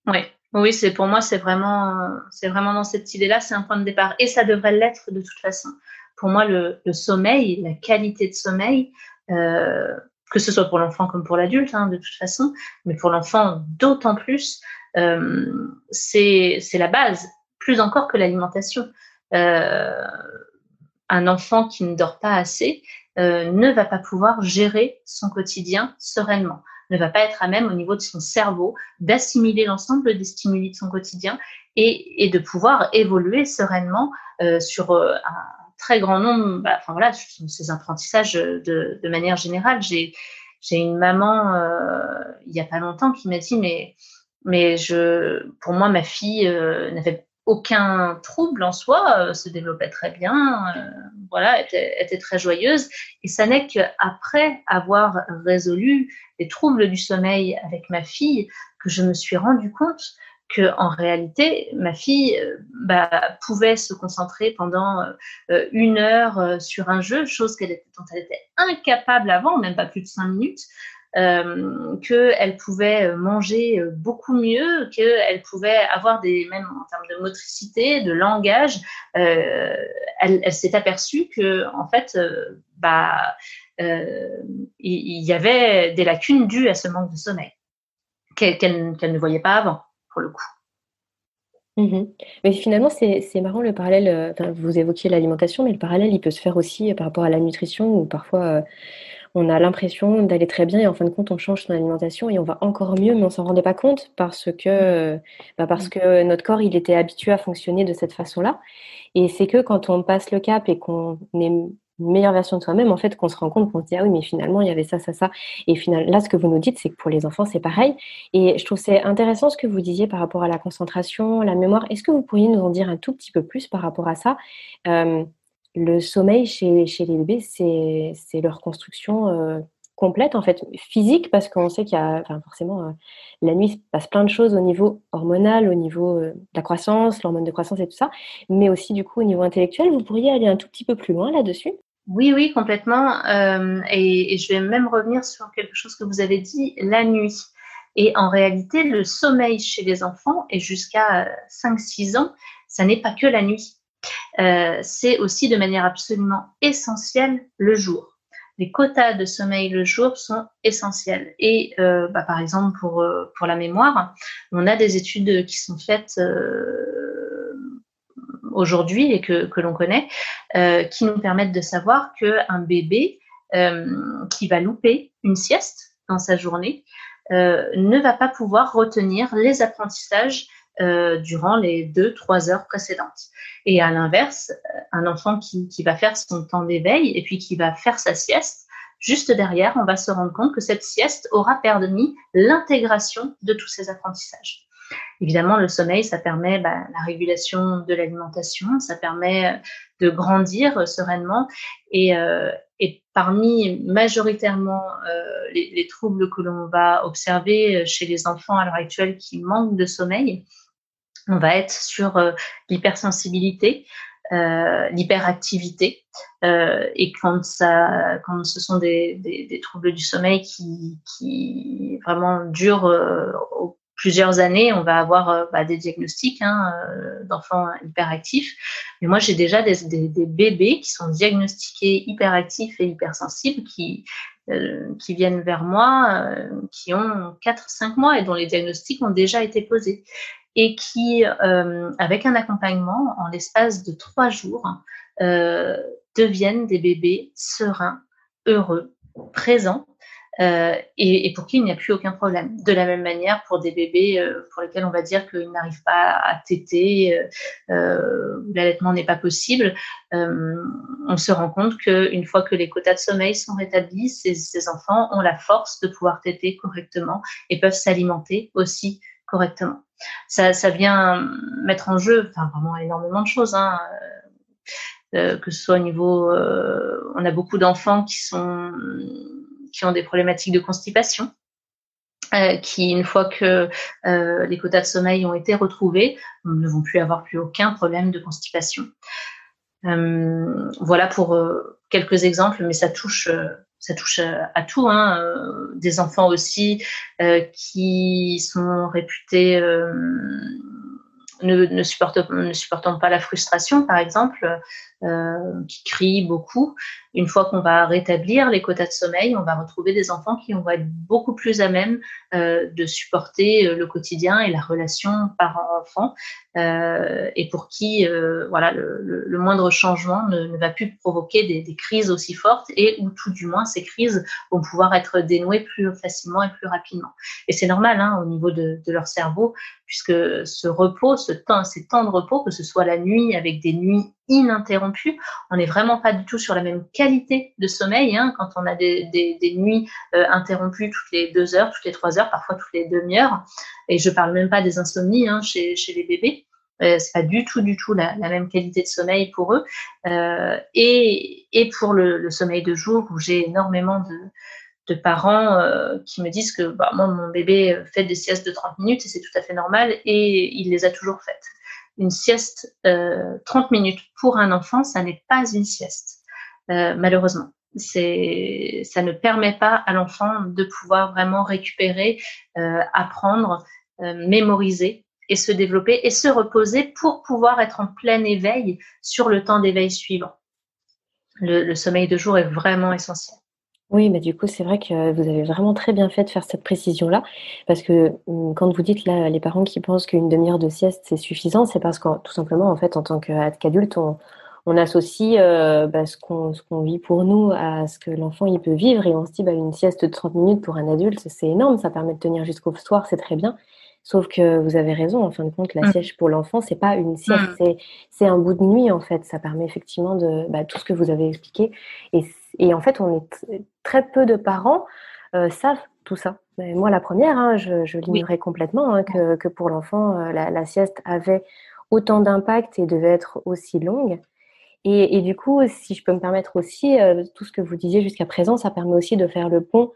pour moi, c'est vraiment dans cette idée-là, c'est un point de départ. Et ça devrait l'être de toute façon. Pour moi, le sommeil, la qualité de sommeil, que ce soit pour l'enfant comme pour l'adulte, de toute façon, mais pour l'enfant d'autant plus, c'est la base, plus encore que l'alimentation. Un enfant qui ne dort pas assez ne va pas pouvoir gérer son quotidien sereinement, ne va pas être à même au niveau de son cerveau d'assimiler l'ensemble des stimuli de son quotidien et de pouvoir évoluer sereinement sur un très grand nombre, sur ces apprentissages de manière générale. J'ai une maman il n'y a pas longtemps qui m'a dit pour moi ma fille n'avait aucun trouble en soi, se développait très bien, était très joyeuse. Et ça n'est qu'après avoir résolu les troubles du sommeil avec ma fille que je me suis rendu compte qu'en réalité, ma fille pouvait se concentrer pendant 1 heure sur un jeu, chose dont elle était incapable avant, même pas plus de 5 minutes. Qu'elle pouvait manger beaucoup mieux, qu'elle pouvait avoir même en termes de motricité, de langage, elle s'est aperçue que en fait, il y avait des lacunes dues à ce manque de sommeil qu'elle ne voyait pas avant, pour le coup. Mais finalement, c'est marrant le parallèle. Vous évoquiez l'alimentation, mais le parallèle, il peut se faire aussi par rapport à la nutrition, où parfois on a l'impression d'aller très bien et en fin de compte, on change son alimentation et on va encore mieux, mais on s'en rendait pas compte parce que notre corps, il était habitué à fonctionner de cette façon-là. Et c'est que quand on passe le cap et qu'on est une meilleure version de soi-même, en fait, qu'on se rend compte qu'on se dit, ah oui, mais finalement, il y avait ça, ça, ça. Et finalement, là, ce que vous nous dites, c'est que pour les enfants, c'est pareil. Et je trouve c'est intéressant ce que vous disiez par rapport à la concentration, la mémoire. Est-ce que vous pourriez nous en dire un tout petit peu plus par rapport à ça? Le sommeil chez les bébés, c'est leur construction complète, en fait, physique, parce qu'on sait qu'il y a, forcément, la nuit, il se passe plein de choses au niveau hormonal, au niveau de la croissance, l'hormone de croissance et tout ça, mais aussi, du coup, au niveau intellectuel. Vous pourriez aller un tout petit peu plus loin là-dessus? Oui, complètement. Et je vais même revenir sur quelque chose que vous avez dit, la nuit. Et en réalité, le sommeil chez les enfants, et jusqu'à 5-6 ans, ça n'est pas que la nuit. C'est aussi de manière absolument essentielle le jour. Les quotas de sommeil le jour sont essentiels. Et par exemple, pour la mémoire, on a des études qui sont faites aujourd'hui et que l'on connaît, qui nous permettent de savoir qu'un bébé qui va louper une sieste dans sa journée ne va pas pouvoir retenir les apprentissages durant les 2-3 heures précédentes. Et à l'inverse, un enfant qui va faire son temps d'éveil et puis qui va faire sa sieste, juste derrière, on va se rendre compte que cette sieste aura permis l'intégration de tous ces apprentissages. Évidemment, le sommeil, ça permet la régulation de l'alimentation, ça permet de grandir sereinement et parmi majoritairement les troubles que l'on va observer chez les enfants à l'heure actuelle qui manquent de sommeil, on va être sur l'hypersensibilité, l'hyperactivité, et quand ce sont des troubles du sommeil qui vraiment durent plusieurs années, on va avoir des diagnostics d'enfants hyperactifs. Mais moi, j'ai déjà des bébés qui sont diagnostiqués hyperactifs et hypersensibles qui viennent vers moi, qui ont 4-5 mois et dont les diagnostics ont déjà été posés. Et qui, avec un accompagnement, en l'espace de 3 jours, deviennent des bébés sereins, heureux, présents, et pour qui il n'y a plus aucun problème. De la même manière pour des bébés pour lesquels on va dire qu'ils n'arrivent pas à téter, où l'allaitement n'est pas possible, on se rend compte qu'une fois que les quotas de sommeil sont rétablis, ces enfants ont la force de pouvoir téter correctement et peuvent s'alimenter aussi correctement. Ça vient mettre en jeu vraiment énormément de choses, hein, que ce soit au niveau... on a beaucoup d'enfants qui ont des problématiques de constipation, qui, une fois que les quotas de sommeil ont été retrouvés, ne vont plus avoir plus aucun problème de constipation. Voilà pour quelques exemples, mais ça touche à tout, hein. Des enfants aussi qui sont réputés ne supportant pas la frustration, par exemple, qui crient beaucoup. Une fois qu'on va rétablir les quotas de sommeil, on va retrouver des enfants qui vont être beaucoup plus à même de supporter le quotidien et la relation parent-enfant, et pour qui le moindre changement ne va plus provoquer des crises aussi fortes, et où tout du moins ces crises vont pouvoir être dénouées plus facilement et plus rapidement. Et c'est normal, hein, au niveau de leur cerveau, puisque ce repos, ces temps de repos, que ce soit la nuit avec des nuits ininterrompues, on n'est vraiment pas du tout sur la même qualité de sommeil, hein, quand on a des nuits interrompues toutes les 2 heures, toutes les 3 heures, parfois toutes les demi-heures. Et je parle même pas des insomnies, hein, chez les bébés. C'est pas du tout la même qualité de sommeil pour eux. Et pour le sommeil de jour, où j'ai énormément de parents qui me disent que moi, mon bébé fait des siestes de 30 minutes et c'est tout à fait normal, et il les a toujours faites. Une sieste 30 minutes pour un enfant, ça n'est pas une sieste, malheureusement. Ça ne permet pas à l'enfant de pouvoir vraiment récupérer, apprendre, mémoriser et se développer et se reposer pour pouvoir être en plein éveil sur le temps d'éveil suivant. Le sommeil de jour est vraiment essentiel. Oui, mais du coup, c'est vrai que vous avez vraiment très bien fait de faire cette précision-là, parce que quand vous dites là, les parents qui pensent qu'une demi-heure de sieste c'est suffisant, c'est parce que tout simplement, en fait, en tant qu'adulte, on associe ce qu'on vit pour nous à ce que l'enfant il peut vivre, et on se dit une sieste de 30 minutes pour un adulte, c'est énorme, ça permet de tenir jusqu'au soir, c'est très bien. Sauf que vous avez raison, en fin de compte, la sieste pour l'enfant, c'est pas une sieste, c'est un bout de nuit, en fait. Ça permet effectivement de tout ce que vous avez expliqué. Et en fait, très peu de parents savent tout ça. Mais moi, la première, hein, je l'ignorais complètement, hein, que pour l'enfant, la sieste avait autant d'impact et devait être aussi longue. Et du coup, si je peux me permettre aussi, tout ce que vous disiez jusqu'à présent, ça permet aussi de faire le pont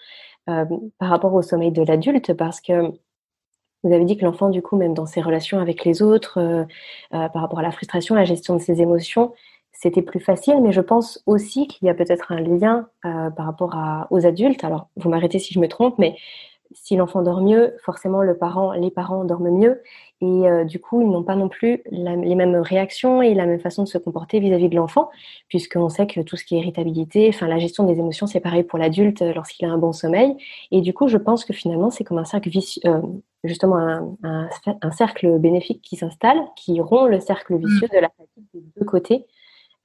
par rapport au sommeil de l'adulte, parce que vous avez dit que l'enfant, du coup, même dans ses relations avec les autres, par rapport à la frustration, la gestion de ses émotions, c'était plus facile. Mais je pense aussi qu'il y a peut-être un lien par rapport aux adultes. Alors, vous m'arrêtez si je me trompe, mais si l'enfant dort mieux, forcément les parents dorment mieux, et du coup ils n'ont pas non plus les mêmes réactions et la même façon de se comporter vis-à-vis de l'enfant, puisqu'on sait que tout ce qui est irritabilité, la gestion des émotions, c'est pareil pour l'adulte lorsqu'il a un bon sommeil. Et du coup je pense que finalement c'est comme un cercle vicieux, justement un cercle bénéfique qui s'installe, qui rompt le cercle vicieux de la fatigue des deux côtés.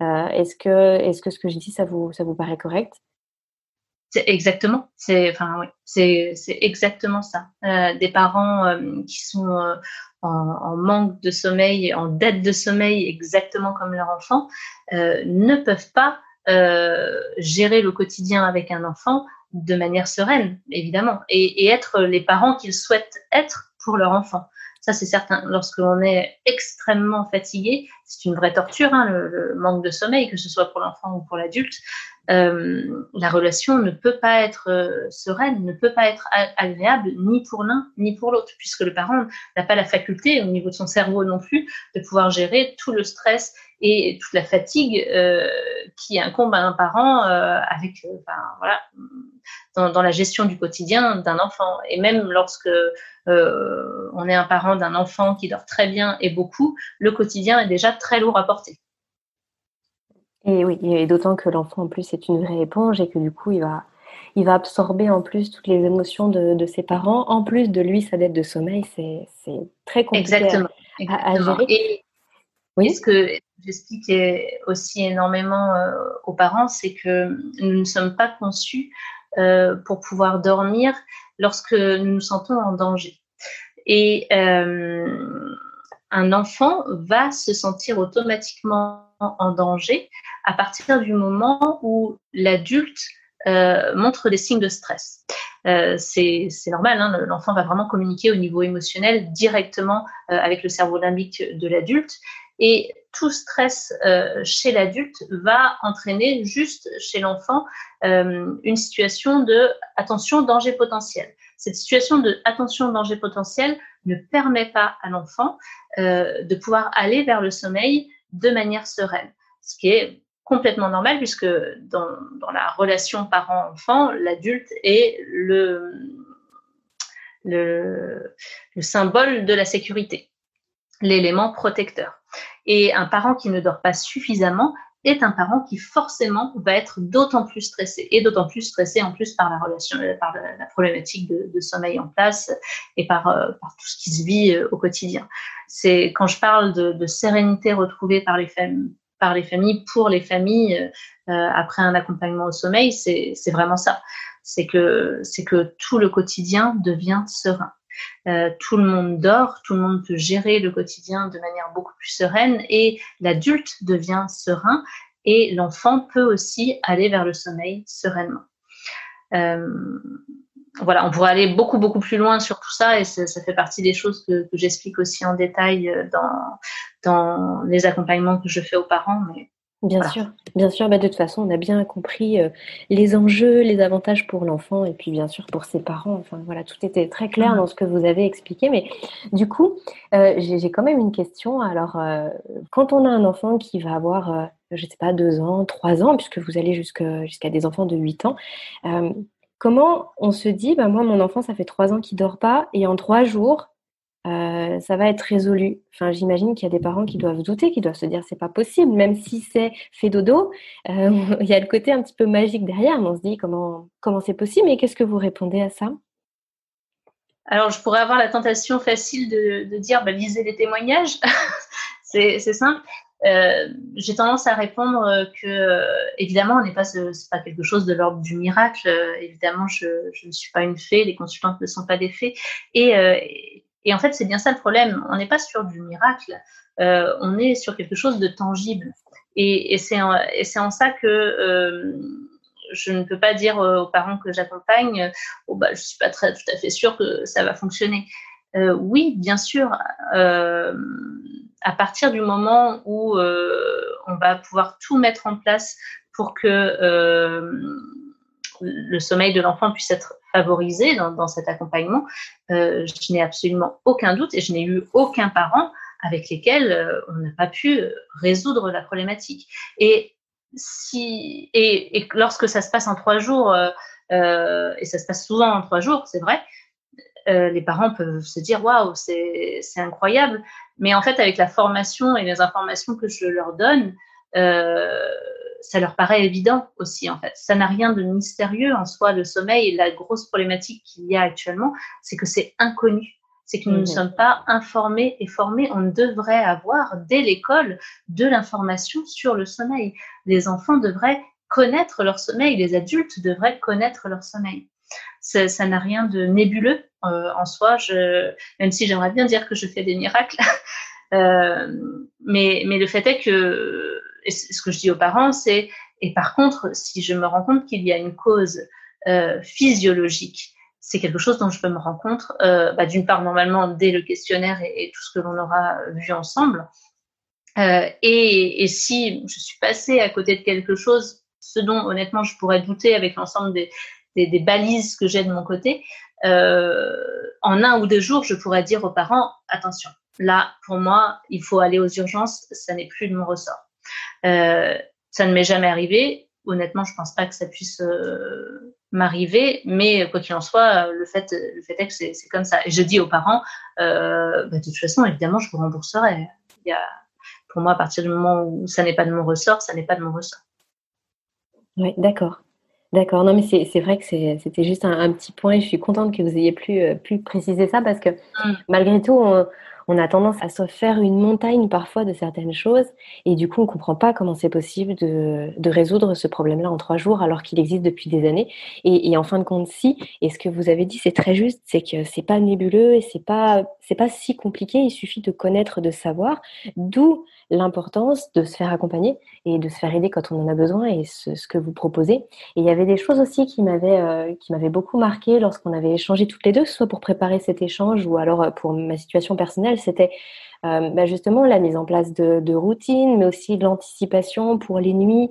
Est-ce que ce que je dis ça vous paraît correct? Exactement, c'est exactement ça. Des parents qui sont en manque de sommeil, en dette de sommeil, exactement comme leur enfant, ne peuvent pas gérer le quotidien avec un enfant de manière sereine, évidemment, et être les parents qu'ils souhaitent être pour leur enfant. Ça, c'est certain. Lorsqu'on est extrêmement fatigué, c'est une vraie torture, hein, le manque de sommeil, que ce soit pour l'enfant ou pour l'adulte. La relation ne peut pas être sereine, ne peut pas être agréable, ni pour l'un ni pour l'autre, puisque le parent n'a pas la faculté, au niveau de son cerveau non plus, de pouvoir gérer tout le stress et toute la fatigue qui incombe à un parent dans la gestion du quotidien d'un enfant. Et même lorsque on est un parent d'un enfant qui dort très bien et beaucoup, le quotidien est déjà très lourd à porter. Et oui, et d'autant que l'enfant en plus est une vraie éponge, et que du coup il va absorber en plus toutes les émotions de ses parents, en plus de lui sa dette de sommeil. C'est très compliqué à gérer. Et ce que j'explique aussi énormément aux parents, c'est que nous ne sommes pas conçus pour pouvoir dormir lorsque nous nous sentons en danger. Et un enfant va se sentir automatiquement en danger à partir du moment où l'adulte montre des signes de stress. C'est normal, hein, l'enfant va vraiment communiquer au niveau émotionnel directement avec le cerveau limbique de l'adulte, et tout stress chez l'adulte va entraîner juste chez l'enfant une situation de attention, danger potentiel. Cette situation de attention, danger potentiel ne permet pas à l'enfant de pouvoir aller vers le sommeil de manière sereine, ce qui est complètement normal, puisque dans la relation parent-enfant, l'adulte est le symbole de la sécurité, l'élément protecteur. Et un parent qui ne dort pas suffisamment est un parent qui forcément va être d'autant plus stressé, et d'autant plus stressé en plus par la problématique de sommeil en place et par tout ce qui se vit au quotidien. C'est quand je parle de sérénité retrouvée par les familles, pour les familles, après un accompagnement au sommeil, c'est vraiment ça. C'est que tout le quotidien devient serein. Tout le monde dort, tout le monde peut gérer le quotidien de manière beaucoup plus sereine, et l'adulte devient serein, et l'enfant peut aussi aller vers le sommeil sereinement. Voilà, on pourrait aller beaucoup, beaucoup plus loin sur tout ça, et ça fait partie des choses que j'explique aussi en détail dans les accompagnements que je fais aux parents. Mais Bien sûr. Bah, de toute façon, on a bien compris les enjeux, les avantages pour l'enfant, et puis bien sûr pour ses parents. Enfin voilà, tout était très clair dans ce que vous avez expliqué. Mais du coup, j'ai quand même une question. Alors, quand on a un enfant qui va avoir, je sais pas, 2 ans, 3 ans, puisque vous allez jusqu'à des enfants de 8 ans, comment on se dit, bah, moi, mon enfant, ça fait 3 ans qu'il dort pas, et en 3 jours, ça va être résolu. Enfin, j'imagine qu'il y a des parents qui doivent douter, qui doivent se dire c'est pas possible, même si c'est fait dodo. Il y a le côté un petit peu magique derrière, mais on se dit comment c'est possible. Et qu'est-ce que vous répondez à ça? Alors, je pourrais avoir la tentation facile de dire lisez les témoignages. C'est simple. J'ai tendance à répondre que évidemment, c'est pas quelque chose de l'ordre du miracle. Évidemment, je ne suis pas une fée, les consultantes ne sont pas des fées, et en fait, c'est bien ça le problème. On n'est pas sur du miracle, on est sur quelque chose de tangible. Et c'est en ça que je ne peux pas dire aux parents que j'accompagne, je ne suis pas tout à fait sûre que ça va fonctionner. Oui, bien sûr, à partir du moment où on va pouvoir tout mettre en place pour que le sommeil de l'enfant puisse être favorisé dans cet accompagnement, je n'ai absolument aucun doute, et je n'ai eu aucun parent avec lesquels on n'a pas pu résoudre la problématique. Et lorsque ça se passe en 3 jours, et ça se passe souvent en 3 jours, c'est vrai, les parents peuvent se dire waouh, c'est incroyable. Mais en fait, avec la formation et les informations que je leur donne, ça leur paraît évident aussi, en fait. Ça n'a rien de mystérieux en soi, le sommeil. Et la grosse problématique qu'il y a actuellement, c'est que c'est inconnu. C'est que nous ne sommes pas informés et formés. On devrait avoir, dès l'école, de l'information sur le sommeil. Les enfants devraient connaître leur sommeil. Les adultes devraient connaître leur sommeil. Ça n'a rien de nébuleux en soi, même si j'aimerais bien dire que je fais des miracles. Mais le fait est que, et ce que je dis aux parents, c'est, et par contre, si je me rends compte qu'il y a une cause physiologique, c'est quelque chose dont je peux me rendre compte, d'une part, normalement, dès le questionnaire et tout ce que l'on aura vu ensemble. Et si je suis passée à côté de quelque chose, ce dont honnêtement je pourrais douter avec l'ensemble des balises que j'ai de mon côté, en 1 ou 2 jours, je pourrais dire aux parents, attention, là, pour moi, il faut aller aux urgences, ça n'est plus de mon ressort. Ça ne m'est jamais arrivé. Honnêtement, je pense pas que ça puisse m'arriver, mais quoi qu'il en soit, le fait est que c'est comme ça. Et je dis aux parents, de toute façon, évidemment, je vous rembourserai. Pour moi, à partir du moment où ça n'est pas de mon ressort, ça n'est pas de mon ressort. Oui, d'accord. Non, mais c'est vrai que c'était juste un petit point, et je suis contente que vous ayez pu préciser ça, parce que malgré tout, on a tendance à se faire une montagne parfois de certaines choses et du coup, on comprend pas comment c'est possible de résoudre ce problème-là en 3 jours alors qu'il existe depuis des années et en fin de compte, si et ce que vous avez dit, c'est très juste, c'est que c'est pas nébuleux et c'est pas si compliqué, il suffit de connaître, de savoir, d'où l'importance de se faire accompagner et de se faire aider quand on en a besoin et ce que vous proposez. Et il y avait des choses aussi qui m'avaient beaucoup marqué lorsqu'on avait échangé toutes les deux, soit pour préparer cet échange ou alors pour ma situation personnelle, c'était justement la mise en place de routines, mais aussi de l'anticipation pour les nuits,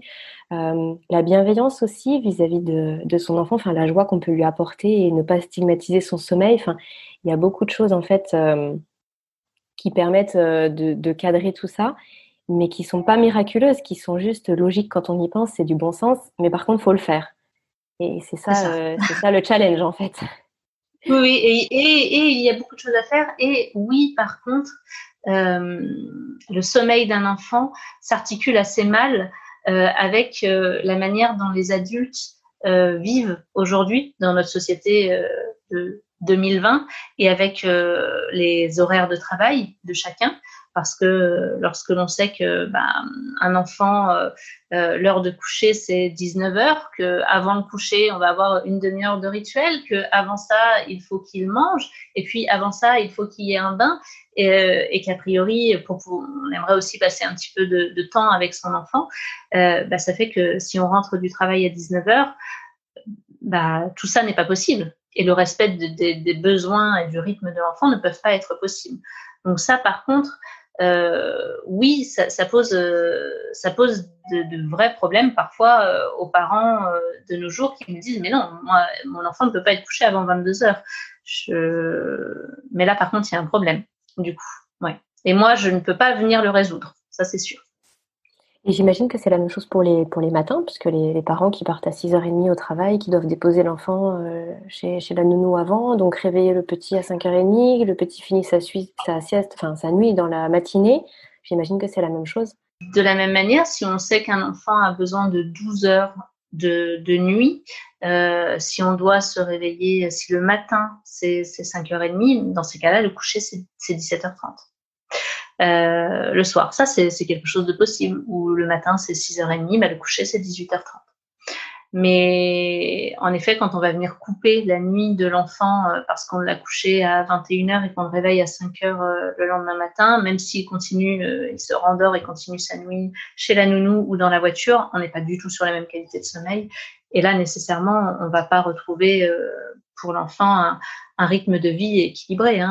la bienveillance aussi vis-à-vis de son enfant, enfin la joie qu'on peut lui apporter et ne pas stigmatiser son sommeil. Enfin, il y a beaucoup de choses en fait qui permettent de cadrer tout ça, mais qui sont pas miraculeuses, qui sont juste logiques quand on y pense, c'est du bon sens, mais par contre, faut le faire. Et C'est ça. c'est ça le challenge en fait. Oui, et il y a beaucoup de choses à faire. Et oui, par contre, le sommeil d'un enfant s'articule assez mal avec la manière dont les adultes vivent aujourd'hui dans notre société de 2020 et avec les horaires de travail de chacun. Parce que lorsque l'on sait que un enfant, l'heure de coucher, c'est 19h, qu'avant le coucher, on va avoir une demi-heure de rituel, qu'avant ça, il faut qu'il mange, et puis avant ça, il faut qu'il y ait un bain, et qu'a priori, on aimerait aussi passer un petit peu de temps avec son enfant, ça fait que si on rentre du travail à 19h, tout ça n'est pas possible. Et le respect des besoins et du rythme de l'enfant ne peuvent pas être possibles. Donc ça, par contre, oui, ça pose de vrais problèmes parfois aux parents de nos jours qui me disent mais non, moi, mon enfant ne peut pas être couché avant 22h. Mais là, par contre, il y a un problème, du coup. Ouais. Et moi, je ne peux pas venir le résoudre, ça c'est sûr. Et j'imagine que c'est la même chose pour les matins, puisque les parents qui partent à 6h30 au travail, qui doivent déposer l'enfant chez la nounou avant, donc réveiller le petit à 5h30, le petit finit sa sieste, enfin sa nuit dans la matinée. J'imagine que c'est la même chose. De la même manière, si on sait qu'un enfant a besoin de 12 heures de nuit, si on doit se réveiller, si le matin c'est 5h30, dans ces cas-là, le coucher c'est 17h30. Le soir, ça c'est quelque chose de possible, ou le matin c'est 6h30, le coucher c'est 18h30. Mais en effet, quand on va venir couper la nuit de l'enfant parce qu'on l'a couché à 21h et qu'on le réveille à 5h le lendemain matin, même s'il continue, il se rendort et continue sa nuit chez la nounou ou dans la voiture, on n'est pas du tout sur la même qualité de sommeil. Et là, nécessairement, on ne va pas retrouver pour l'enfant un rythme de vie équilibré.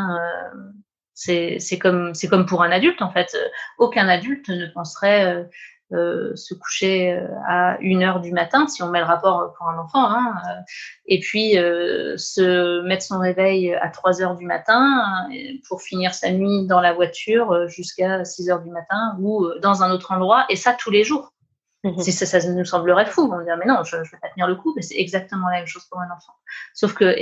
C'est comme pour un adulte, en fait. Aucun adulte ne penserait se coucher à 1h du matin, si on met le rapport pour un enfant, et puis se mettre son réveil à 3h du matin pour finir sa nuit dans la voiture jusqu'à 6h du matin ou dans un autre endroit, et ça tous les jours. Ça nous semblerait fou, on dirait mais non, je ne vais pas tenir le coup, mais c'est exactement la même chose pour un enfant. Sauf que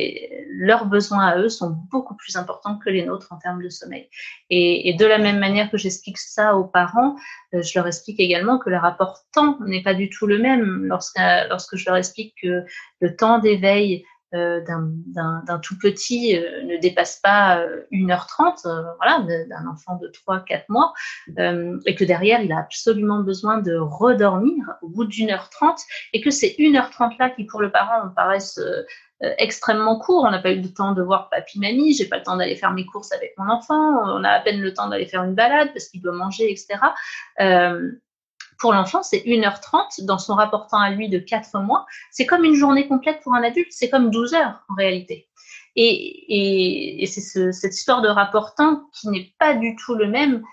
leurs besoins à eux sont beaucoup plus importants que les nôtres en termes de sommeil. Et de la même manière que j'explique ça aux parents, je leur explique également que le rapport temps n'est pas du tout le même. Lorsque je leur explique que le temps d'éveil d'un tout petit ne dépasse pas 1h30, d'un enfant de 3-4 mois, et que derrière, il a absolument besoin de redormir au bout d'1h30, et que ces 1h30 là qui, pour le parent, paraissent extrêmement court. On n'a pas eu le temps de voir papy, mamie, j'ai pas le temps d'aller faire mes courses avec mon enfant, on a à peine le temps d'aller faire une balade parce qu'il doit manger, etc. Pour l'enfant, c'est 1h30 dans son rapport temps à lui de 4 mois. C'est comme une journée complète pour un adulte, c'est comme 12 heures en réalité. Et c'est cette histoire de rapport temps qui n'est pas du tout le même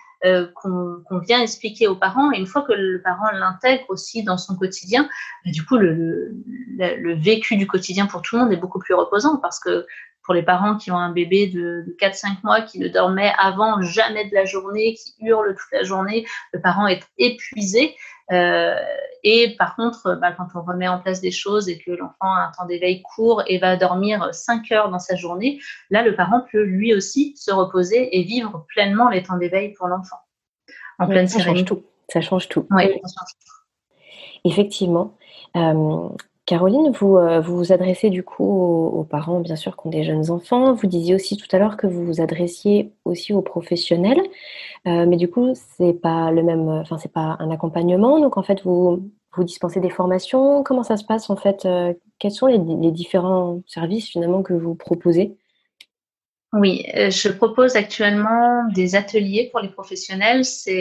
qu'on vient expliquer aux parents. Et une fois que le parent l'intègre aussi dans son quotidien, du coup, le vécu du quotidien pour tout le monde est beaucoup plus reposant, parce que pour les parents qui ont un bébé de 4-5 mois qui ne dormait avant jamais de la journée, qui hurle toute la journée, le parent est épuisé. Et par contre, quand on remet en place des choses et que l'enfant a un temps d'éveil court et va dormir 5 heures dans sa journée, là, le parent peut lui aussi se reposer et vivre pleinement les temps d'éveil pour l'enfant. En pleine sérénité. Ça change tout. Oui, Effectivement. Caroline, vous vous adressez du coup aux parents, bien sûr, qui ont des jeunes enfants. Vous disiez aussi tout à l'heure que vous vous adressiez aussi aux professionnels. Mais du coup, c'est pas le même, enfin, c'est pas un accompagnement. Donc, en fait, vous dispensez des formations. Comment ça se passe, en fait? Quels sont les différents services, finalement, que vous proposez? Oui, je propose actuellement des ateliers pour les professionnels. Ça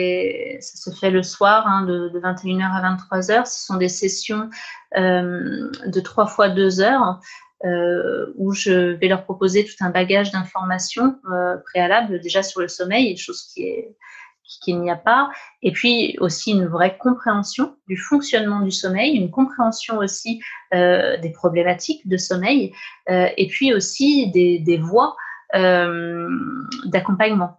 se fait le soir, hein, de 21h à 23h. Ce sont des sessions de 3 fois 2 heures où je vais leur proposer tout un bagage d'informations préalables déjà sur le sommeil, chose qu'il n'y a pas, et puis aussi une vraie compréhension du fonctionnement du sommeil, une compréhension aussi des problématiques de sommeil, et puis aussi des voies d'accompagnement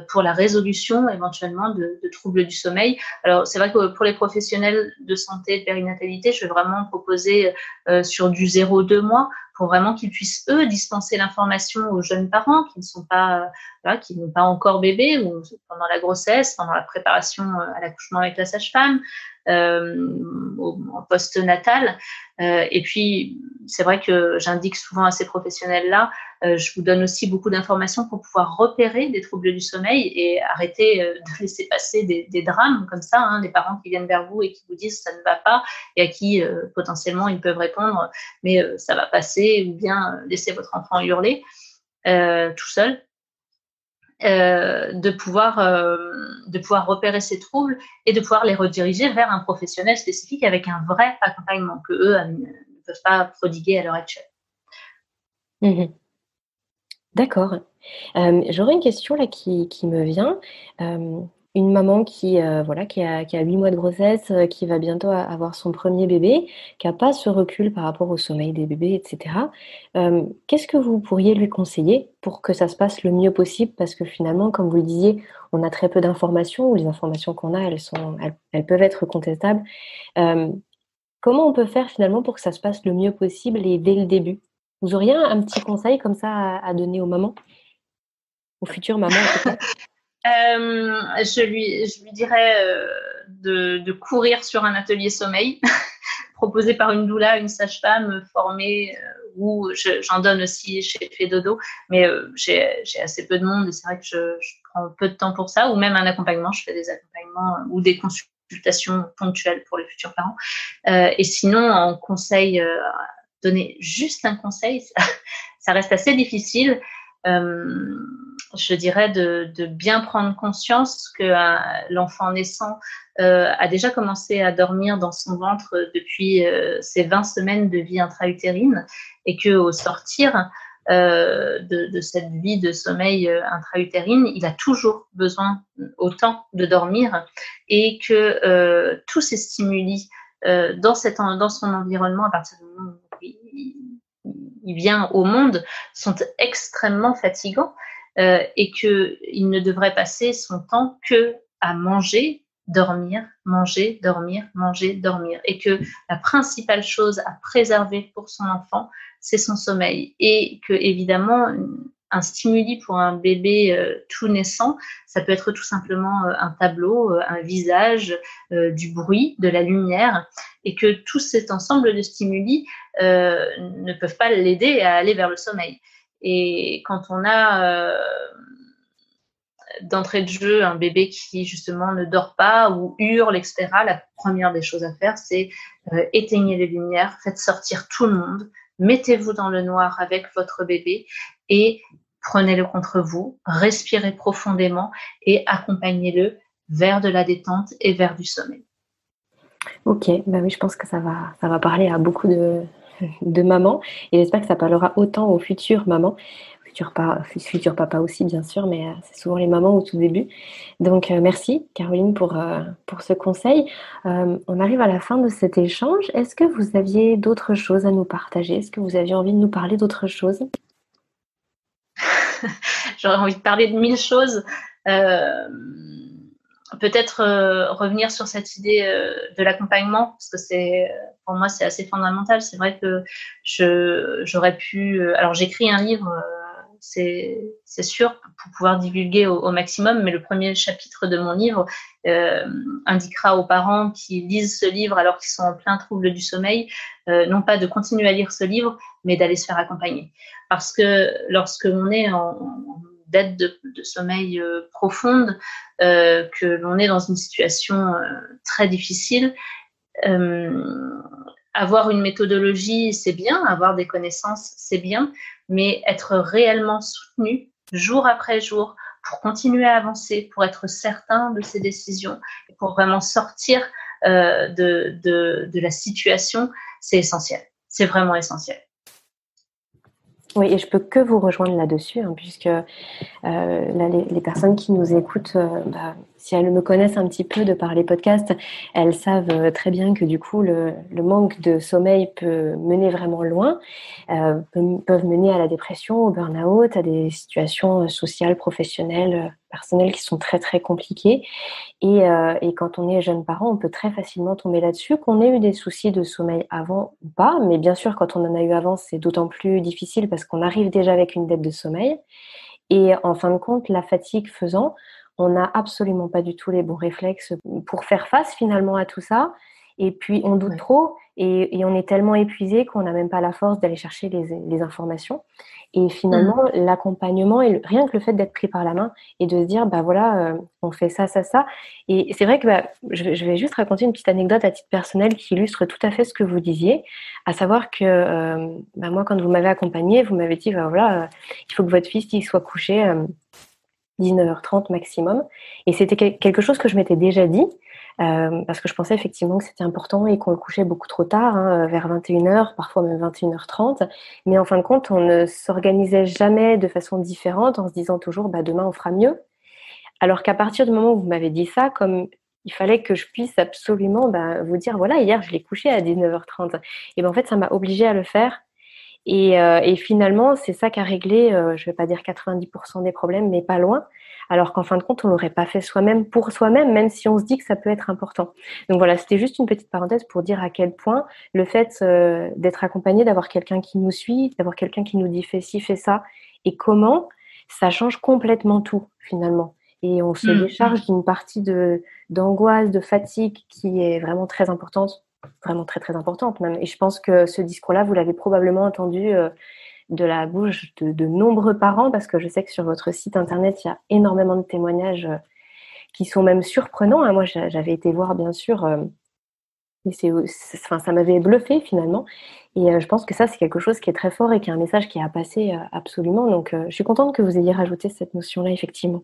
pour la résolution éventuellement de troubles du sommeil. Alors c'est vrai que pour les professionnels de santé et de périnatalité, je vais vraiment proposer sur du 0-2 mois pour vraiment qu'ils puissent eux dispenser l'information aux jeunes parents qui ne sont pas voilà, qui n'ont pas encore bébé ou pendant la grossesse, pendant la préparation à l'accouchement avec la sage-femme, en post-natal. Et puis c'est vrai que j'indique souvent à ces professionnels-là, je vous donne aussi beaucoup d'informations pour pouvoir repérer des troubles du sommeil et arrêter de laisser passer des drames comme ça, hein, des parents qui viennent vers vous et qui vous disent ça ne va pas et à qui potentiellement ils peuvent répondre mais ça va passer, ou bien laissez votre enfant hurler tout seul. De pouvoir repérer ces troubles et de pouvoir les rediriger vers un professionnel spécifique avec un vrai accompagnement que eux ne peuvent pas prodiguer à l'heure actuelle. Mmh. D'accord. J'aurais une question là qui me vient. Une maman qui, voilà, qui a 8 mois de grossesse, qui va bientôt avoir son premier bébé, qui a pas ce recul par rapport au sommeil des bébés et cetera. Qu'est-ce que vous pourriez lui conseiller pour que ça se passe le mieux possible? Parce que finalement, comme vous le disiez, on a très peu d'informations ou les informations qu'on a, elles peuvent être contestables. Hem, Comment on peut faire finalement pour que ça se passe le mieux possible et dès le début? Vous auriez un petit conseil comme ça à donner aux mamans? Aux futures mamans en tout cas? Je lui dirais de courir sur un atelier sommeil proposé par une doula, une sage-femme formée, où j'en donne aussi chez Fedodo, mais j'ai assez peu de monde et c'est vrai que je prends peu de temps pour ça, ou même un accompagnement, je fais des accompagnements ou des consultations ponctuelles pour les futurs parents. Et sinon, en conseil, donner juste un conseil, ça reste assez difficile. Je dirais de bien prendre conscience que l'enfant naissant a déjà commencé à dormir dans son ventre depuis ses 20 semaines de vie intra-utérine, et qu'au sortir de cette vie de sommeil intra-utérine, il a toujours besoin autant de dormir, et que tous ces stimuli dans son environnement, à partir du moment où il vient au monde, sont extrêmement fatigants, et qu'il ne devrait passer son temps que à manger, dormir, manger, dormir, manger, dormir, et que la principale chose à préserver pour son enfant, c'est son sommeil, et que évidemment un stimuli pour un bébé tout naissant, ça peut être tout simplement un tableau, un visage, du bruit, de la lumière, et que tout cet ensemble de stimuli ne peuvent pas l'aider à aller vers le sommeil. Et quand on a d'entrée de jeu un bébé qui justement ne dort pas ou hurle, etc., la première des choses à faire, c'est éteignez les lumières, faites sortir tout le monde, mettez-vous dans le noir avec votre bébé et prenez-le contre vous, respirez profondément et accompagnez-le vers de la détente et vers du sommeil. OK, bah oui, je pense que ça va parler à beaucoup de mamans et j'espère que ça parlera autant aux futures mamans, futurs papas aussi bien sûr, mais c'est souvent les mamans au tout début. Donc merci Caroline pour ce conseil. On arrive à la fin de cet échange. Est-ce que vous aviez d'autres choses à nous partager? Est-ce que vous aviez envie de nous parler d'autre chose? J'aurais envie de parler de 1000 choses. Peut-être revenir sur cette idée de l'accompagnement, parce que pour moi, c'est assez fondamental. C'est vrai que j'aurais pu... alors, j'écris un livre c'est sûr, pour pouvoir divulguer au maximum. Mais le premier chapitre de mon livre indiquera aux parents qui lisent ce livre alors qu'ils sont en plein trouble du sommeil, non pas de continuer à lire ce livre, mais d'aller se faire accompagner. Parce que lorsque l'on est en dette de sommeil profonde, que l'on est dans une situation très difficile, avoir une méthodologie, c'est bien, avoir des connaissances, c'est bien, mais être réellement soutenu jour après jour pour continuer à avancer, pour être certain de ses décisions, pour vraiment sortir de la situation, c'est essentiel. C'est vraiment essentiel. Oui, et je peux que vous rejoindre là-dessus, puisque là, les personnes qui nous écoutent, si elles me connaissent un petit peu de par les podcasts, elles savent très bien que du coup, le manque de sommeil peut mener vraiment loin, peuvent mener à la dépression, au burn-out, à des situations sociales, professionnelles, personnelles qui sont très, très compliquées. Et quand on est jeune parent, on peut très facilement tomber là-dessus, qu'on ait eu des soucis de sommeil avant ou pas. Mais bien sûr, quand on en a eu avant, c'est d'autant plus difficile parce qu'on arrive déjà avec une dette de sommeil. Et en fin de compte, la fatigue faisant, on n'a absolument pas du tout les bons réflexes pour faire face finalement à tout ça. Et puis, on doute trop et on est tellement épuisé qu'on n'a même pas la force d'aller chercher les informations. Et finalement, l'accompagnement et rien que le fait d'être pris par la main et de se dire, on fait ça, ça, ça. Et c'est vrai que je vais juste raconter une petite anecdote à titre personnel qui illustre tout à fait ce que vous disiez, à savoir que moi, quand vous m'avez accompagnée, vous m'avez dit, il faut que votre fils il soit couché 19h30 maximum. Et c'était quelque chose que je m'étais déjà dit, parce que je pensais effectivement que c'était important et qu'on le couchait beaucoup trop tard, vers 21h, parfois même 21h30. Mais en fin de compte, on ne s'organisait jamais de façon différente en se disant toujours demain on fera mieux. Alors qu'à partir du moment où vous m'avez dit ça, comme il fallait que je puisse absolument vous dire voilà, hier je l'ai couché à 19h30. Et en fait, ça m'a obligée à le faire. Et finalement, c'est ça qui a réglé, je vais pas dire 90% des problèmes, mais pas loin. Alors qu'en fin de compte, on l'aurait pas fait soi-même pour soi-même, même si on se dit que ça peut être important. Donc voilà, c'était juste une petite parenthèse pour dire à quel point le fait d'être accompagné, d'avoir quelqu'un qui nous suit, d'avoir quelqu'un qui nous dit fais ci, fais ça, et comment, ça change complètement tout finalement. Et on se décharge d'une partie d'angoisse, de fatigue qui est vraiment très importante. Vraiment très très importante même. Et je pense que ce discours-là, vous l'avez probablement entendu de la bouche de nombreux parents, parce que je sais que sur votre site internet, il y a énormément de témoignages qui sont même surprenants. Moi, j'avais été voir, bien sûr, et ça m'avait bluffé finalement. Et je pense que ça, c'est quelque chose qui est très fort et qui est un message qui est à passer absolument. Donc, je suis contente que vous ayez rajouté cette notion-là, effectivement.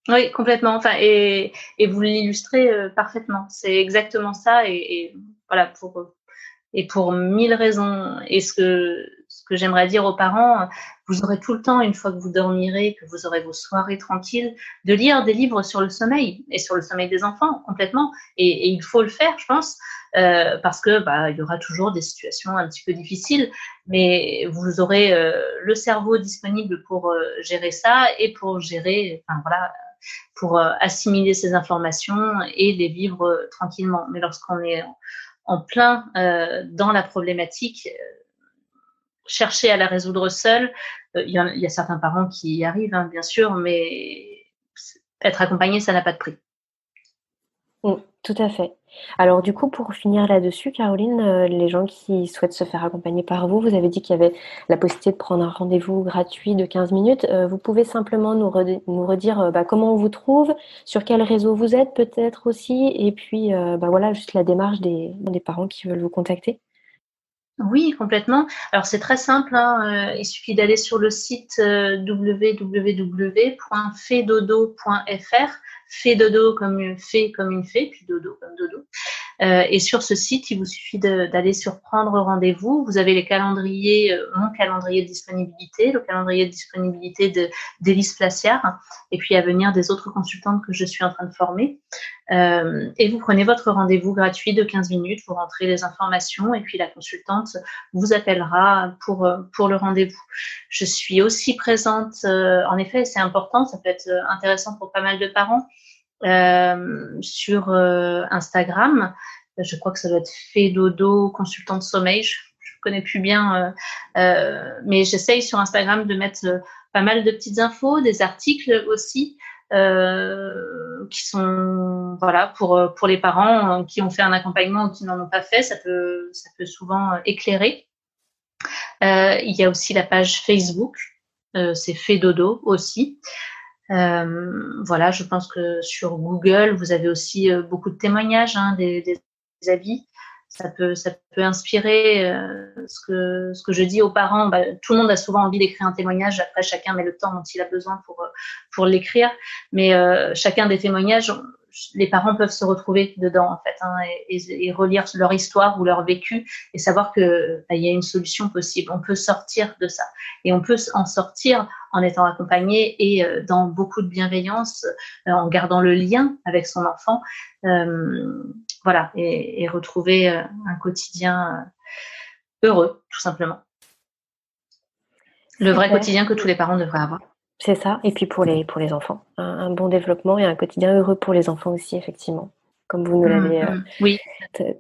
Oui, complètement. Enfin, et vous l'illustrez parfaitement. C'est exactement ça. Et voilà, pour 1000 raisons. Et ce que j'aimerais dire aux parents, vous aurez tout le temps, une fois que vous dormirez, que vous aurez vos soirées tranquilles, de lire des livres sur le sommeil et sur le sommeil des enfants, complètement. Et il faut le faire, je pense, parce que il y aura toujours des situations un petit peu difficiles, mais vous aurez le cerveau disponible pour gérer ça et pour gérer, pour assimiler ces informations et les vivre tranquillement. Mais lorsqu'on est en plein dans la problématique, chercher à la résoudre seul, il y a certains parents qui y arrivent, bien sûr, mais être accompagné, ça n'a pas de prix. Tout à fait. Alors du coup, pour finir là-dessus, Caroline, les gens qui souhaitent se faire accompagner par vous, vous avez dit qu'il y avait la possibilité de prendre un rendez-vous gratuit de 15 minutes. Vous pouvez simplement nous redire comment on vous trouve, sur quel réseau vous êtes peut-être aussi, et puis juste la démarche des parents qui veulent vous contacter. Oui, complètement. Alors c'est très simple, il suffit d'aller sur le site www.fedodo.fr, fait dodo comme une fée, puis dodo comme dodo. Et sur ce site, il vous suffit d'aller sur prendre rendez-vous. Vous avez les calendriers, mon calendrier de disponibilité, le calendrier de disponibilité d'Élise Placiard, et puis à venir des autres consultantes que je suis en train de former. Et vous prenez votre rendez-vous gratuit de 15 minutes, vous rentrez les informations et puis la consultante vous appellera pour le rendez-vous. Je suis aussi présente, en effet, c'est important, ça peut être intéressant pour pas mal de parents, sur Instagram. Je crois que ça doit être Fait Dodo, consultante sommeil. Je connais plus bien, mais j'essaye sur Instagram de mettre pas mal de petites infos, des articles aussi, qui sont pour les parents qui ont fait un accompagnement ou qui n'en ont pas fait, ça peut souvent éclairer. Il y a aussi la page Facebook, c'est Fait Dodo aussi. Je pense que sur Google, vous avez aussi beaucoup de témoignages, des avis. Ça peut inspirer ce que je dis aux parents. Tout le monde a souvent envie d'écrire un témoignage. Après, chacun met le temps dont il a besoin pour l'écrire. Mais chacun des témoignages, les parents peuvent se retrouver dedans, en fait, et relire leur histoire ou leur vécu et savoir que il y a une solution possible. On peut sortir de ça. Et on peut en sortir en étant accompagné et dans beaucoup de bienveillance, en gardant le lien avec son enfant. Et retrouver un quotidien heureux, tout simplement. Le vrai quotidien que tous les parents devraient avoir. C'est ça, et puis pour les enfants, un bon développement et un quotidien heureux pour les enfants aussi, effectivement, comme vous nous l'avez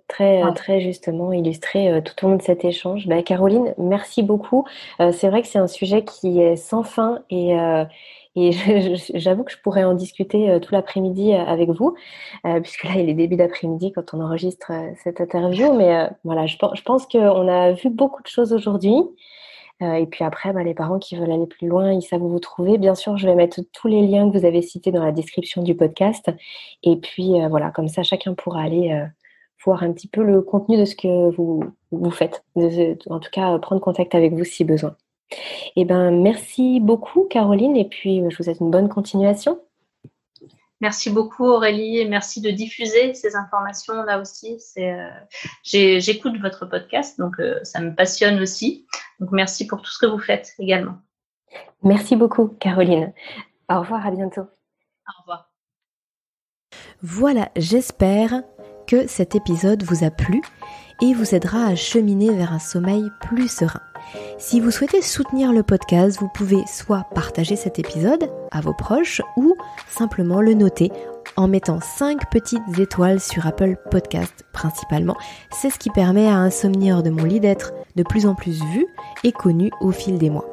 très justement illustré tout au long de cet échange. Caroline, merci beaucoup. C'est vrai que c'est un sujet qui est sans fin et j'avoue que je pourrais en discuter tout l'après-midi avec vous, puisque là, il est début d'après-midi quand on enregistre cette interview. Mais je pense qu'on a vu beaucoup de choses aujourd'hui. Et puis après, les parents qui veulent aller plus loin, ils savent où vous trouver. Bien sûr, je vais mettre tous les liens que vous avez cités dans la description du podcast. Et puis, comme ça, chacun pourra aller voir un petit peu le contenu de ce que vous faites. En tout cas, prendre contact avec vous si besoin. Merci beaucoup, Caroline. Et puis, je vous souhaite une bonne continuation. Merci beaucoup, Aurélie, et merci de diffuser ces informations là aussi. J'écoute votre podcast, donc ça me passionne aussi. Donc merci pour tout ce que vous faites également. Merci beaucoup, Caroline. Au revoir, à bientôt. Au revoir. Voilà, j'espère que cet épisode vous a plu et vous aidera à cheminer vers un sommeil plus serein. Si vous souhaitez soutenir le podcast, vous pouvez soit partager cet épisode à vos proches ou simplement le noter en mettant 5 petites étoiles sur Apple Podcast principalement. C'est ce qui permet à Insomnieur de mon lit d'être de plus en plus vu et connu au fil des mois.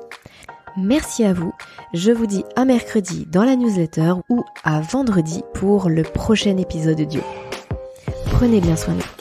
Merci à vous, je vous dis à mercredi dans la newsletter ou à vendredi pour le prochain épisode audio. Prenez bien soin de vous.